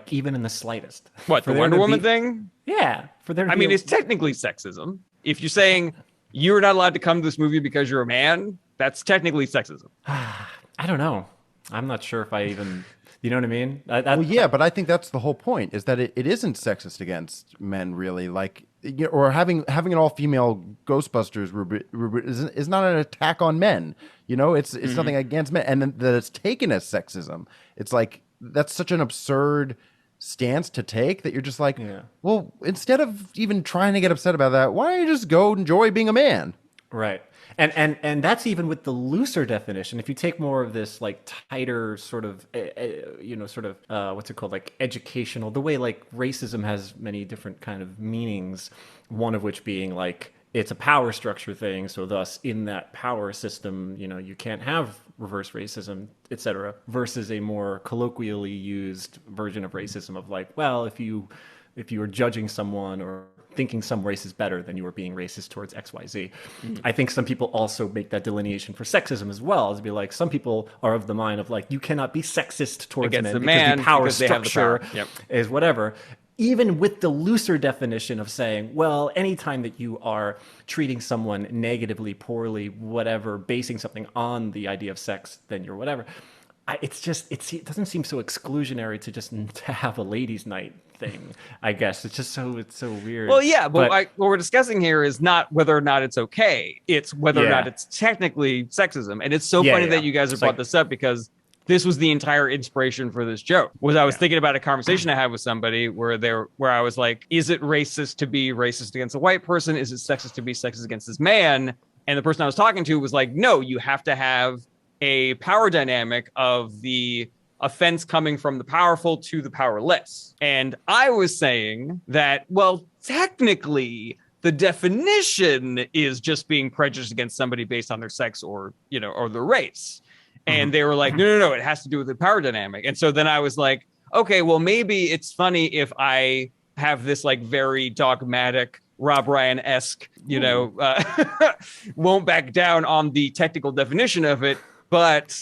Even in the slightest. What, the Wonder Woman thing? Yeah. It's technically sexism. If you're saying you're not allowed to come to this movie because you're a man, that's technically sexism. I don't know. I'm not sure if I even, you know what I mean? But I think that's the whole point, is that it isn't sexist against men, really. Or having an all-female Ghostbusters rubric is not an attack on men. It's nothing against men. And then that it's taken as sexism. It's that's such an absurd stance to take that you're just well, instead of even trying to get upset about that, why don't you just go enjoy being a man? Right. And that's even with the looser definition. If you take more of this tighter sort of, what's it called? Educational, the way racism has many different kind of meanings, one of which being it's a power structure thing. So thus in that power system, you can't have reverse racism, etc. versus a more colloquially used version of racism of if you are judging someone or thinking some race is better, then you are being racist towards XYZ. I think some people also make that delineation for sexism as well, to be some people are of the mind of you cannot be sexist towards men because the power structure is whatever. Even with the looser definition of saying, well, anytime that you are treating someone negatively, poorly, whatever, basing something on the idea of sex, then you're whatever. It doesn't seem so exclusionary to have a ladies' night thing. I guess it's so weird. Well, yeah, but what we're discussing here is not whether or not it's okay; it's whether or not it's technically sexism. And it's so funny that you guys have brought this up because this was the entire inspiration for this joke. I was thinking about a conversation I had with somebody where I was like, is it racist to be racist against a white person? Is it sexist to be sexist against this man? And the person I was talking to was like, no, you have to have a power dynamic of the offense coming from the powerful to the powerless. And I was saying that, well, technically, the definition is just being prejudiced against somebody based on their sex or, or their race. And they were like, no, it has to do with the power dynamic. And so then I was like, okay, well, maybe it's funny if I have this like very dogmatic Rob Ryan-esque, won't back down on the technical definition of it, but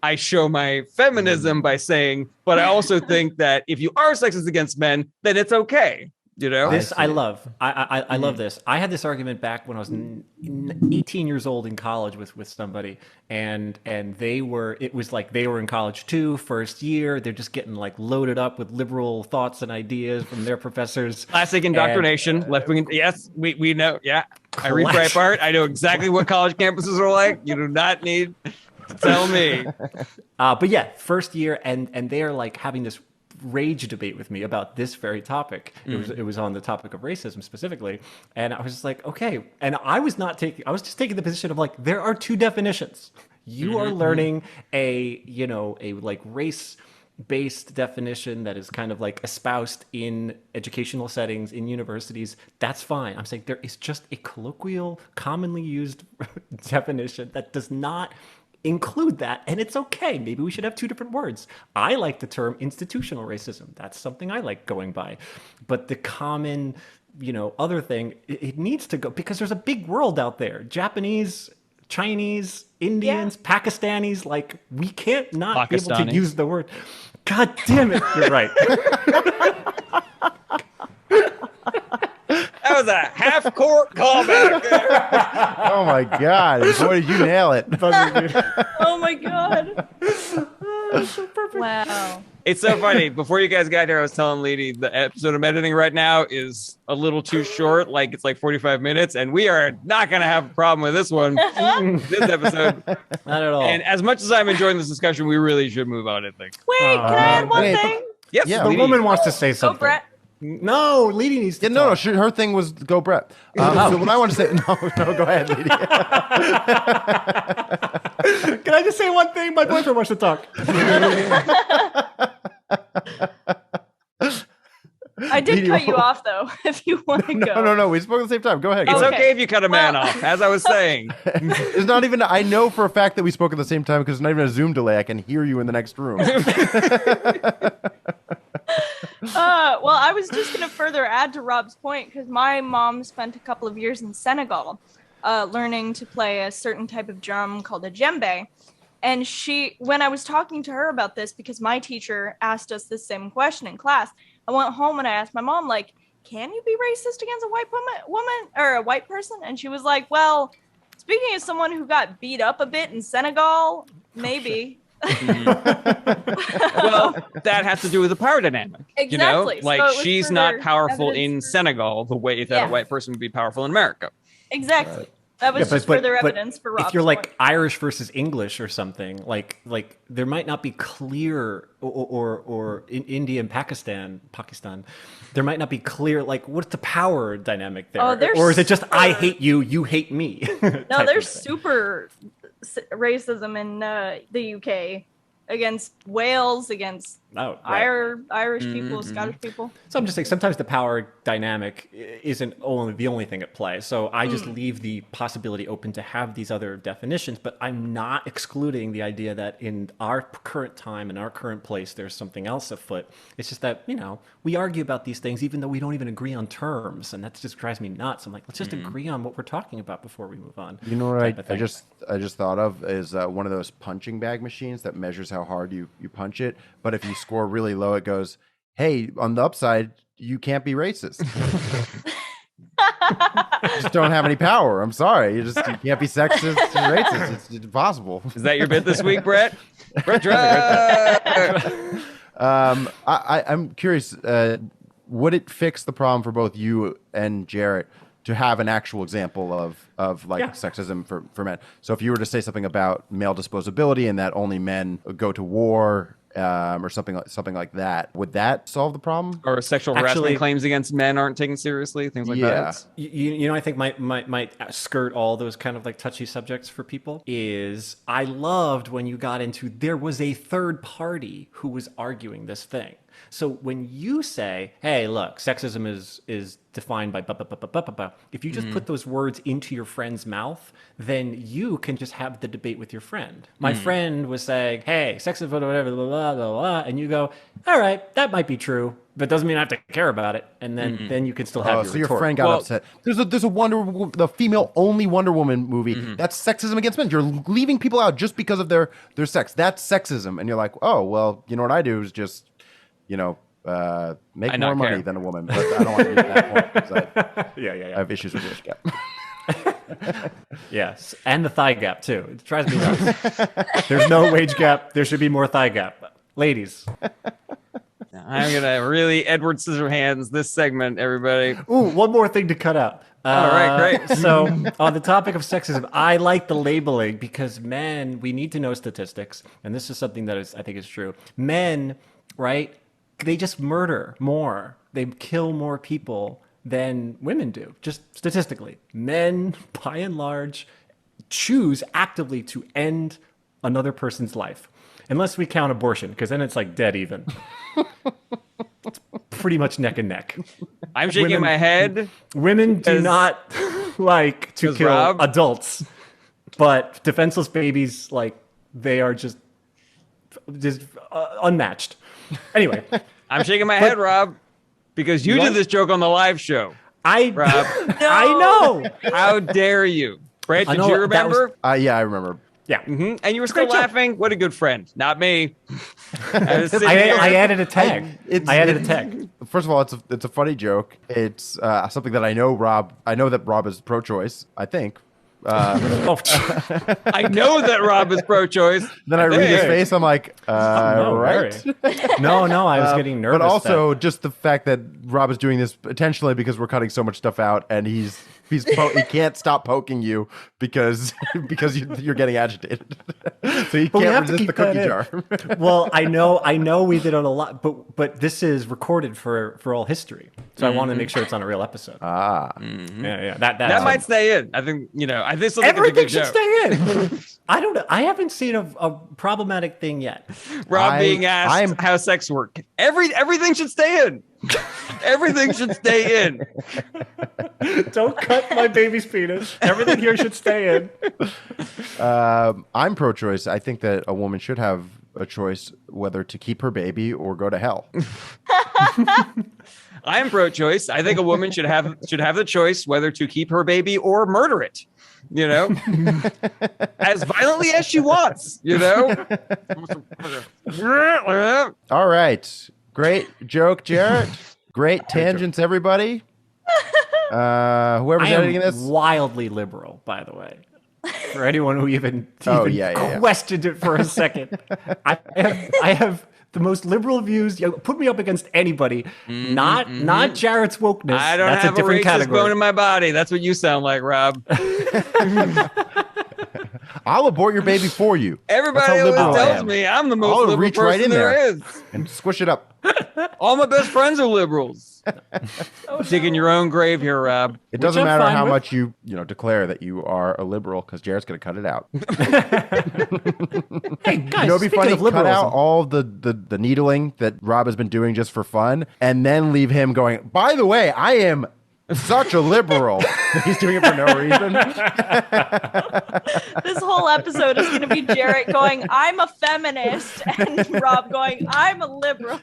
I show my feminism by saying, but I also think that if you are sexist against men, then it's okay. This I love. I love this. I had this argument back when I was 18 years old in college with somebody, and it was like they were in college too, first year. They're just getting like loaded up with liberal thoughts and ideas from their professors. Classic indoctrination, left wing. Yes, we know. Yeah, I read Breitbart. I know exactly what college campuses are like. You do not need to tell me. But yeah, first year, and they are like having this rage debate with me about this very topic. It was on the topic of racism specifically, and I was just like, okay. And I was just taking the position of like, there are two definitions. You are learning a like race-based definition that is kind of like espoused in educational settings in universities. That's fine. I'm saying there is just a colloquial, commonly used definition that does not include that, and it's okay. Maybe we should have two different words. I like the term institutional racism. That's something I like going by. But the common, other thing, it needs to go, because there's a big world out there. Japanese, Chinese, Indians, Pakistanis, like we can't not be able to use the word. God damn it. You're right. That was a half-court callback there. Oh my God. Boy, did you nail it. Oh my God. So perfect. Wow. It's so funny. Before you guys got here, I was telling Leedy the episode I'm editing right now is a little too short. Like it's like 45 minutes, and we are not going to have a problem with this one, this episode. Not at all. And as much as I'm enjoying this discussion, we really should move on, I think. Wait, can I add one thing? Yes, Yeah, the woman wants to say something. Go, Brett. No, Leedy needs to talk. Her thing was go Brett. So what I want to say, no, go ahead, Leedy. Can I just say one thing? My boyfriend wants to talk. I did cut you off though, if you want to go. No. We spoke at the same time. Go ahead. It's Go. okay if you cut a man off, as I was saying. It's not even, I know for a fact that we spoke at the same time because it's not even a Zoom delay. I can hear you in the next room. Well, I was just going to further add to Rob's point because my mom spent a couple of years in Senegal learning to play a certain type of drum called a djembe. And when I was talking to her about this, because my teacher asked us the same question in class, I went home and I asked my mom, like, can you be racist against a white woman or a white person? And she was like, well, speaking as someone who got beat up a bit in Senegal, maybe. Well, that has to do with the power dynamic. Exactly. Like so she's not powerful in Senegal the way that a white person would be powerful in America. Exactly. That was just further evidence for Rob's if you're like point. Irish versus English or something, like there might not be clear, or in India and Pakistan, there might not be clear, like what's the power dynamic there? Or is it just I hate you, you hate me? No, there's super racism in the UK against Wales, against Irish people, Scottish people. So I'm just saying sometimes the power dynamic isn't the only thing at play. So I just leave the possibility open to have these other definitions, but I'm not excluding the idea that in our current time, in our current place, there's something else afoot. It's just that, we argue about these things even though we don't even agree on terms, and that just drives me nuts. I'm like, let's just agree on what we're talking about before we move on. You know what I just thought of is one of those punching bag machines that measures how hard you punch it, but if you score really low, it goes, hey, on the upside, you can't be racist. You just don't have any power. I'm sorry. You can't be sexist and racist. It's impossible. Is that your bit this week, Brett? I'm curious, would it fix the problem for both you and Jarret to have an actual example of sexism for men? So if you were to say something about male disposability and that only men go to war or something like that. Would that solve the problem? Or sexual harassment claims against men aren't taken seriously, things like that. You know, I think might skirt all those kind of like touchy subjects for people. Is I loved when you got into there was a third party who was arguing this thing. So when you say, hey, look, sexism is defined by if you just put those words into your friend's mouth, then you can just have the debate with your friend. My friend was saying, hey, sexism, whatever, blah, blah, blah, blah, and you go, all right, that might be true, but doesn't mean I have to care about it. And then you can still have your so retort. your friend got upset. There's a the female only Wonder Woman movie. That's sexism against men. You're leaving people out just because of their sex. That's sexism. And you're like, oh, well, you know what I do is just, make more money than a woman, but I don't want to get to that point because I have issues with wage gap. Yes, and the thigh gap too. It drives me nuts. There's no wage gap. There should be more thigh gap. Ladies. I'm gonna really Edward Scissorhands this segment, everybody. Ooh, one more thing to cut out. All right, great. So on the topic of sexism, I like the labeling because men, we need to know statistics, and this is something that I think is true. Men, right? They just murder more. They kill more people than women do, just statistically. Men, by and large, choose actively to end another person's life. Unless we count abortion, because then it's like dead even. It's pretty much neck and neck. I'm shaking my head. Women do not like to kill adults, but defenseless babies, like, they are just unmatched. Anyway. I'm shaking my head, Rob, because you did this joke on the live show. Rob. No. I know. How dare you? Brett, did you remember? Yeah, I remember. Yeah. Mm-hmm. And you were still laughing? What a good friend. Not me. I added a tag. I added a tag. First of all, it's a funny joke. It's something that I know that Rob is pro-choice, I think. I know that Rob is pro-choice. Then I read his face. I'm like, right? No, I was getting nervous. But also just the fact that Rob is doing this intentionally because we're cutting so much stuff out, and he can't stop poking you because you're getting agitated. So you can't resist the cookie jar. Well, I know we did it a lot, but this is recorded for all history, so I want to make sure it's on a real episode. Yeah. That might stay in. I think I think everything should stay in. I don't know. I haven't seen a problematic thing yet. Rob being asked how sex work. Everything should stay in. Everything should stay in. Don't cut my baby's penis. Everything here should stay in. I'm pro-choice. I think that a woman should have a choice whether to keep her baby or go to hell. I am pro-choice. I think a woman should have the choice whether to keep her baby or murder it. As violently as she wants. All right. Great joke, Jarret. Great tangents, everybody. Whoever's editing this. Wildly liberal, by the way. For anyone who even questioned it for a second. I have the most liberal views. Put me up against anybody. Not Jarrett's wokeness. I don't have a racist bone in my body. That's what you sound like, Rob. I'll abort your baby for you. Everybody always tells me I'm the most liberal reach person right in there is. And squish it up. All my best friends are liberals. Digging your own grave here, Rob. It doesn't matter how much you declare that you are a liberal, because Jarrett's going to cut it out. Hey guys, it'd be funny. Cut out all the needling that Rob has been doing just for fun, and then leave him going, by the way, I am such a liberal. He's doing it for no reason. This whole episode is going to be Jarret going, I'm a feminist, and Rob going, I'm a liberal.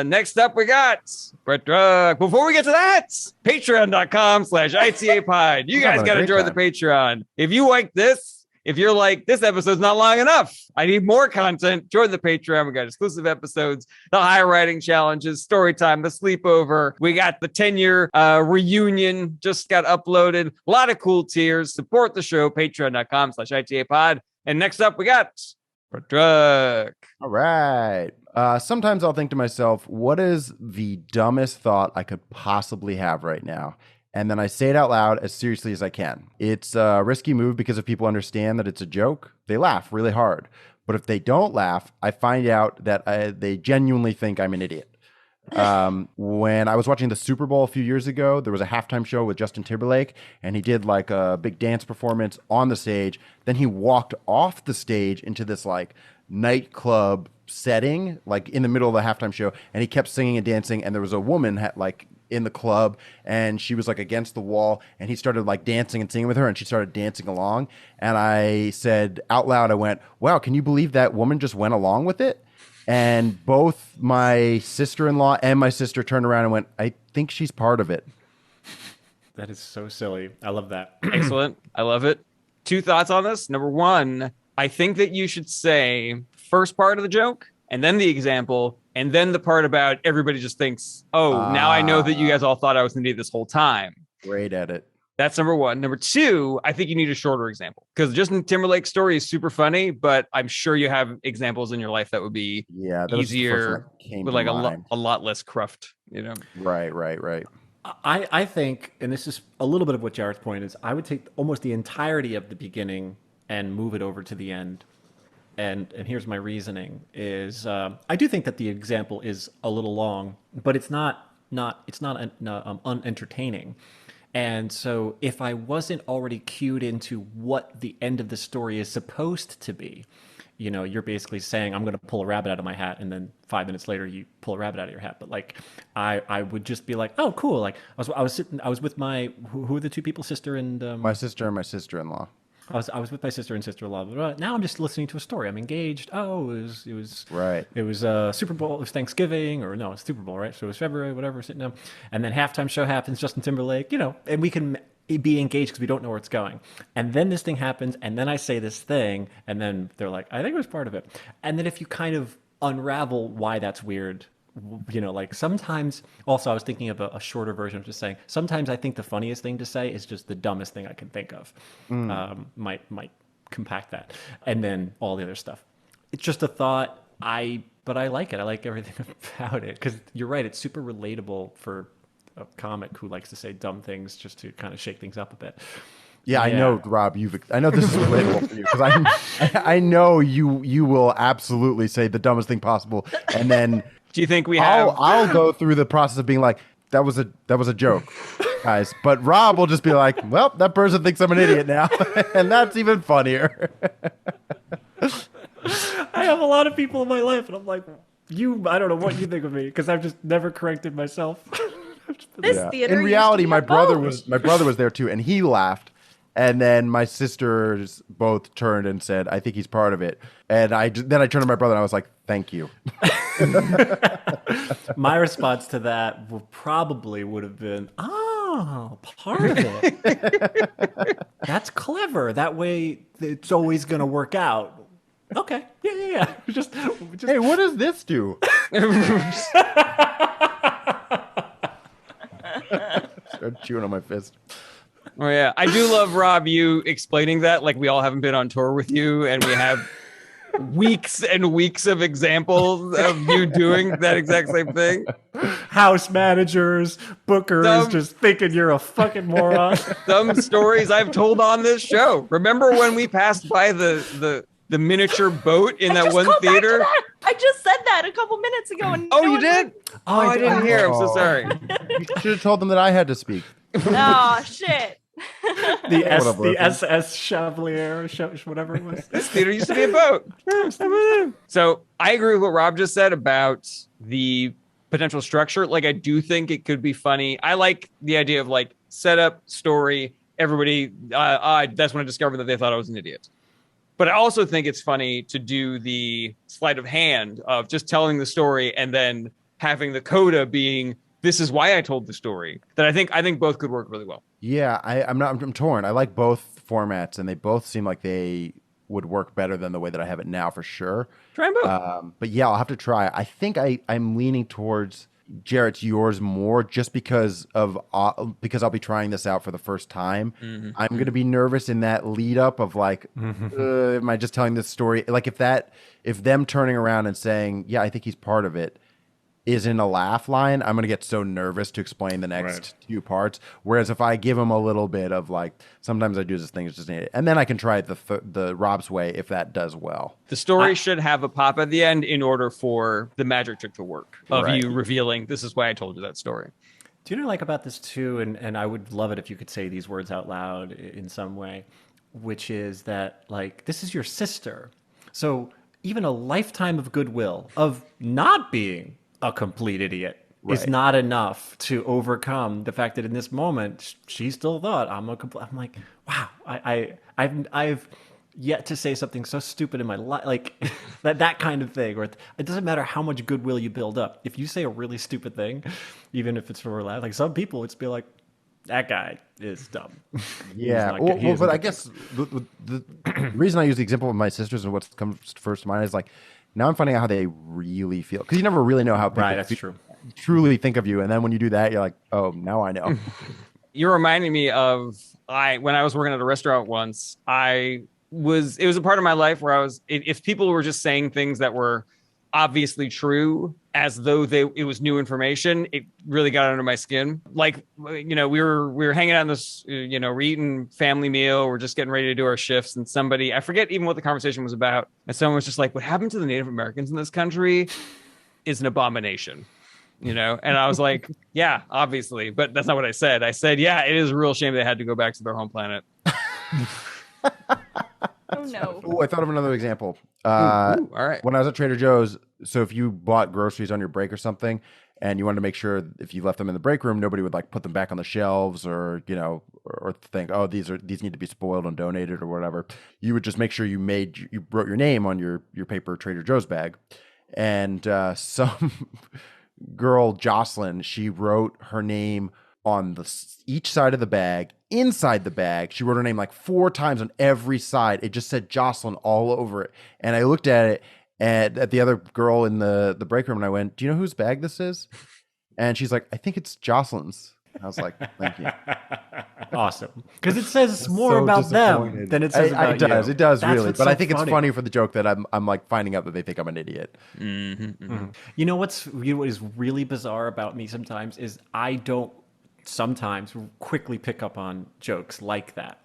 Next up, we got Brett Drug. Before we get to that, patreon.com/ITAPod. You guys got to join the Patreon. If you like this, if you're like, this episode's not long enough, I need more content, join the Patreon. We got exclusive episodes, the high writing challenges, story time, the sleepover. We got the 10-year reunion just got uploaded. A lot of cool tiers. Support the show, patreon.com/ITAPod. And next up, we got Drug. All right. Sometimes I'll think to myself, what is the dumbest thought I could possibly have right now? And then I say it out loud as seriously as I can. It's a risky move because if people understand that it's a joke, they laugh really hard. But if they don't laugh, I find out that they genuinely think I'm an idiot. When I was watching the Super Bowl a few years ago, there was a halftime show with Justin Timberlake, and he did like a big dance performance on the stage. Then he walked off the stage into this like nightclub setting, like in the middle of the halftime show, and he kept singing and dancing. And there was a woman like in the club, and she was like against the wall, and he started like dancing and singing with her, and she started dancing along. And I said out loud, I went, "Wow, can you believe that woman just went along with it?" And both my sister-in-law and my sister turned around and went, "I think she's part of it." That is so silly. I love that. Excellent. I love it. 2 thoughts on this. Number 1, I think that you should say first part of the joke and then the example and then the part about everybody just thinks, oh, now I know that you guys all thought I was an idiot this whole time. Great at it. That's number 1. Number 2, I think you need a shorter example because Justin Timberlake's story is super funny, but I'm sure you have examples in your life that would be easier with like a lot less cruft, you know? Right. I think, and this is a little bit of what Jarrett's point is, I would take almost the entirety of the beginning and move it over to the end. And here's my reasoning is I do think that the example is a little long, but it's not unentertaining. And so if I wasn't already cued into what the end of the story is supposed to be, you know, you're basically saying, I'm going to pull a rabbit out of my hat. And then 5 minutes later, you pull a rabbit out of your hat. But like, I would just be like, oh, cool. Like I was with my, who are the 2 people, sister and my sister and my sister-in-law. I was with my sister and sister-in-law. Now I'm just listening to a story. I'm engaged. Oh, it was right. It was Super Bowl. It was Thanksgiving, or no, it's Super Bowl, right? So it was February, whatever. Sitting down, and then halftime show happens. Justin Timberlake, you know, and we can be engaged because we don't know where it's going. And then this thing happens, and then I say this thing, and then they're like, I think it was part of it. And then if you kind of unravel why that's weird. You know, like sometimes also I was thinking of a shorter version of just saying sometimes I think the funniest thing to say is just the dumbest thing I can think of. Might compact that, and then all the other stuff. It's just a thought. But I like it. I like everything about it because you're right. It's super relatable for a comic who likes to say dumb things just to kind of shake things up a bit. Yeah, I know, Rob. I know this is relatable for you because I know you will absolutely say the dumbest thing possible, and then. Do you think we have? I'll go through the process of being like, that was a joke, guys. But Rob will just be like, well, that person thinks I'm an idiot now, and that's even funnier. I have a lot of people in my life, and I'm like, I don't know what you think of me because I've just never corrected myself. Theater. In reality, my brother was there too, and he laughed. And then my sisters both turned and said, I think he's part of it. And then I turned to my brother and I was like, thank you. My response to that would have been, oh, part of it. That's clever. That way it's always going to work out. Okay. Yeah. Just hey, what does this do? Start chewing on my fist. Oh yeah, I do love Rob you explaining that like we all haven't been on tour with you and we have weeks and weeks of examples of you doing that exact same thing. House managers, bookers, just thinking you're a fucking moron. Some stories I've told on this show. Remember when we passed by the miniature boat in that one theater? I just said that a couple minutes ago. And you did? Oh, I didn't hear. I'm so sorry. You should have told them that I had to speak. Oh shit. The SS Chevalier, whatever it was. This theater used to be a boat. So I agree with what Rob just said about the potential structure. Like, I do think it could be funny. I like the idea of like setup, story, everybody. That's when I discovered that they thought I was an idiot. But I also think it's funny to do the sleight of hand of just telling the story and then having the coda being, this is why I told the story. That I think both could work really well. Yeah, I'm torn. I like both formats, and they both seem like they would work better than the way that I have it now, for sure. Try them both. But yeah, I'll have to try. I think I'm leaning towards Jarrett's yours more, just because I'll be trying this out for the first time. Mm-hmm. I'm going to be nervous in that lead up of like, am I just telling this story? Like if them turning around and saying, yeah, I think he's part of it. is in a laugh line, I'm going to get so nervous to explain the next two parts. Whereas if I give them a little bit of like, sometimes I do this thing, it's just need it. And then I can try it the Rob's way if that does well. The story should have a pop at the end in order for the magic trick to work of Right. you revealing, this is why I told you that story. Do you know what I like about this too? And I would love it if you could say these words out loud in some way, which is that like, this is your sister. So even a lifetime of goodwill, of not being a complete idiot, is not enough to overcome the fact that in this moment she still thought I'm like, wow, I've yet to say something so stupid in my life, like that kind of thing. Or it doesn't matter how much goodwill you build up. If you say a really stupid thing, even if it's for a laugh, like some people, it's be like, that guy is dumb. Yeah, but I guess the reason I use the example of my sisters and what comes first to mind is like, now I'm finding out how they really feel, because you never really know how people truly think of you, and then when you do that, you're like, oh, now I know. You're reminding me of when I was working at a restaurant once. It was a part of my life where if people were just saying things that were obviously true as though it was new information, it really got under my skin. Like, we were hanging out in this, we're eating family meal, we're just getting ready to do our shifts, and somebody, I forget even what the conversation was about, and someone was just like, what happened to the Native Americans in this country is an abomination. And I was like, yeah, obviously, but that's not what I said. I said, yeah, it is a real shame they had to go back to their home planet. Oh no. Oh, I thought of another example. All right. When I was at Trader Joe's, so if you bought groceries on your break or something, and you wanted to make sure if you left them in the break room, nobody would like put them back on the shelves, or or think, oh, these need to be spoiled and donated or whatever. You would just make sure you wrote your name on your paper Trader Joe's bag. And some girl, Jocelyn, she wrote her name on each side of the bag. Inside the bag, she wrote her name like 4 times on every side. It just said Jocelyn all over it. And I looked at it at the other girl in the break room, and I went, do you know whose bag this is? And she's like, I think it's Jocelyn's. And I was like, thank you. Awesome. Because it says more about them than it says about you. It does That's really. what's But so I think funny. it's funny for the joke that I'm like finding out that they think I'm an idiot. You know what is really bizarre about me sometimes is I don't sometimes quickly pick up on jokes like that.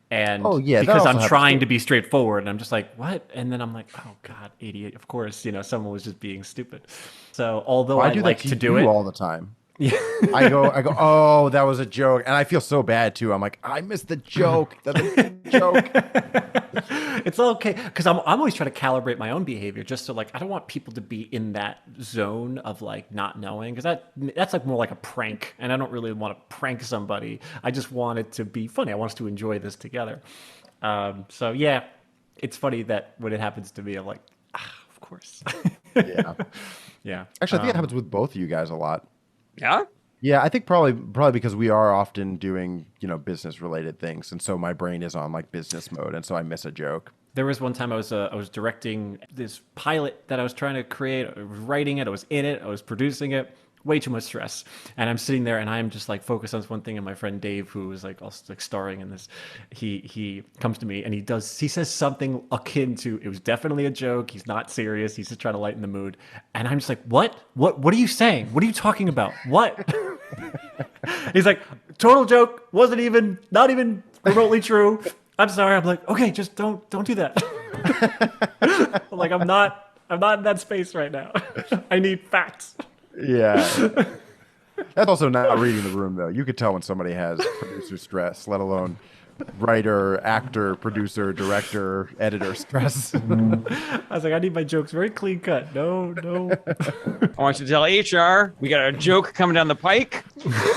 And because I'm trying to be straightforward, and I'm just like, what? And then I'm like, oh God, idiot. Of course, someone was just being stupid. So although I like to do it all the time. Yeah. I go, oh, that was a joke. And I feel so bad too. I'm like, I missed the joke. That's a good joke. It's okay. Because I'm always trying to calibrate my own behavior just so like, I don't want people to be in that zone of like not knowing. Because that's like more like a prank. And I don't really want to prank somebody. I just want it to be funny. I want us to enjoy this together. So yeah, it's funny that when it happens to me, I'm like, of course. Yeah. Yeah. Actually, I think it happens with both of you guys a lot. Yeah? Yeah, I think probably because we are often doing, business related things. And so my brain is on like business mode. And so I miss a joke. There was one time I was directing this pilot that I was trying to create. I was writing it. I was in it. I was producing it. Way too much stress. And I'm sitting there and I'm just like focused on this one thing. And my friend Dave, who was like also like starring in this, he comes to me and he says something akin to, it was definitely a joke. He's not serious. He's just trying to lighten the mood. And I'm just like, what are you saying? What are you talking about? What? He's like, total joke. Not even remotely true. I'm sorry. I'm like, okay, just don't do that. I'm like, I'm not in that space right now. I need facts. Yeah. That's also not reading the room, though. You could tell when somebody has producer stress, let alone writer, actor, producer, director, editor stress. I was like, I need my jokes very clean cut. No. I want you to tell HR we got a joke coming down the pike.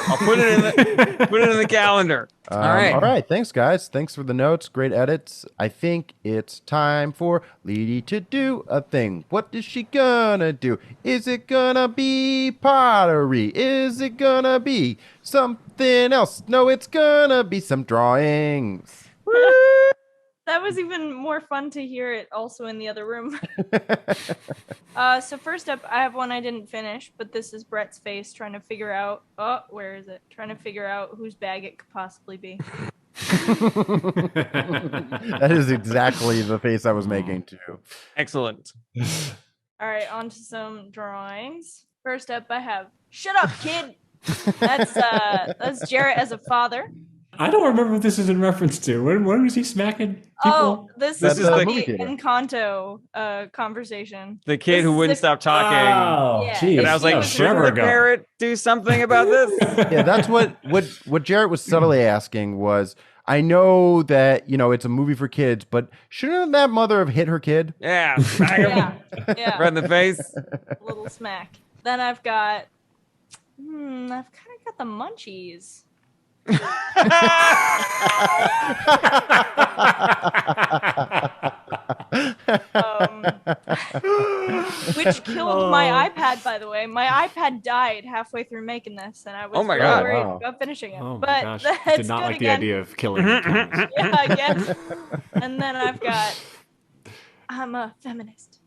I'll put it in the calendar. All right. Thanks, guys. Thanks for the notes. Great edits. I think it's time for Leedy to do a thing. What is she gonna do? Is it gonna be pottery? Is it gonna be something else? No, it's gonna be some drawings. That was even more fun to hear it also in the other room. So first up, I have one I didn't finish, but this is Brett's face trying to figure out, where is it? Trying to figure out whose bag it could possibly be. That is exactly the face I was making too. Excellent. All right, on to some drawings. First up, I have "Shut Up, Kid." That's Jarret as a father. I don't remember what this is in reference to. When was he smacking people? Oh, this This is is the the movie theater. Encanto conversation. The kid This who is wouldn't the- stop talking. Oh, Yeah. geez. And I was like, that shouldn't forever the ago. parrot do something about this? Yeah, that's what Jarret was subtly asking was, I know that, it's a movie for kids, but shouldn't that mother have hit her kid? Yeah, smack him Yeah, right in the face. little smack. Then I've got, I've kind of got the munchies. Which killed my iPad, by the way. My iPad died halfway through making this, and I was Oh my really God. worried Wow. about finishing it. Oh my but gosh. that's Did not good like again. the idea of killing animals. Yeah, I guess. And then I've got, I'm a feminist.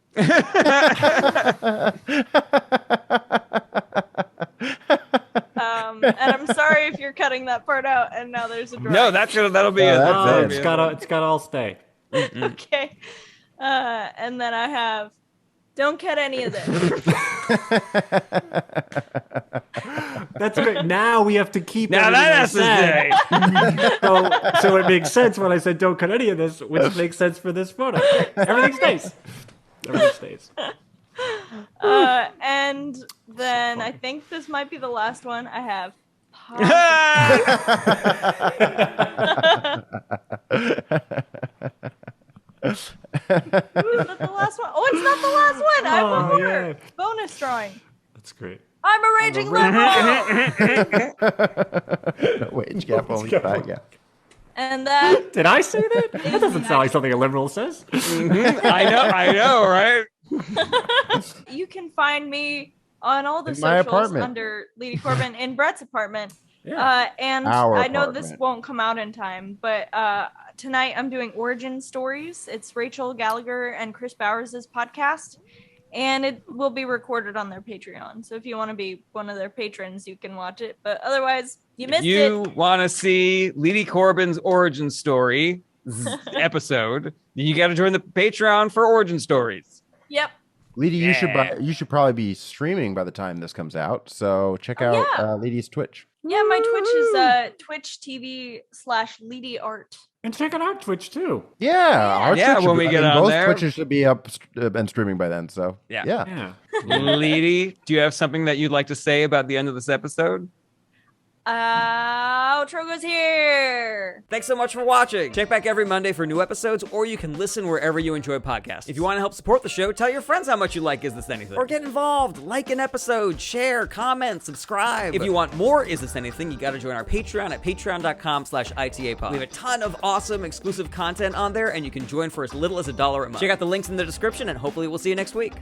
And I'm sorry if you're cutting that part out, and now there's a drawing. No, that'll be No, it. that's Oh, it. it's got to all stay. Okay. And then I have, don't cut any of this. That's great. Now we have to keep Now everything that I has to said. stay. So it makes sense when I said don't cut any of this, which makes sense for this photo. Everything stays. Everything stays. And then I think this might be the last one. I have Is that the last one? Oh, it's not the last one. I have one Oh, more. yeah. Bonus drawing. That's great. I'm a raging liberal. No wage gap, only fat gap. And that Did I say that? That doesn't sound like something a liberal says. I know, right? you can find me on all the In my socials apartment. under Leedy Corbin in Brett's apartment. Yeah. And Our I know this apartment. won't come out in time, but tonight I'm doing origin stories. It's Rachel Gallagher and Chris Bowers' podcast, and it will be recorded on their Patreon. So if you want to be one of their patrons, you can watch it. But otherwise, you missed You it. want to see Leedy Corbin's origin story episode, then you got to join the Patreon for origin stories. Yep. Leedy, Yeah. you should probably be streaming by the time this comes out. So check out yeah. Leedy's Twitch. Yeah, my Twitch is Twitch TV/Leedy Art. And check out our Twitch too. Yeah, our Yeah, Twitch should when be- we get I mean, on both there. Twitches should be up and streaming by then. So Yeah. Yeah. Leedy, do you have something that you'd like to say about the end of this episode? Outro goes here. Thanks so much for watching. Check back every Monday for new episodes, or you can listen wherever you enjoy podcasts. If you want to help support the show, tell your friends how much you like Is This Anything? Or get involved, like an episode, share, comment, subscribe. If you want more Is This Anything, you got to join our Patreon at patreon.com/ITAPod. We have a ton of awesome exclusive content on there, and you can join for as little as $1 a month. Check out the links in the description, and hopefully we'll see you next week.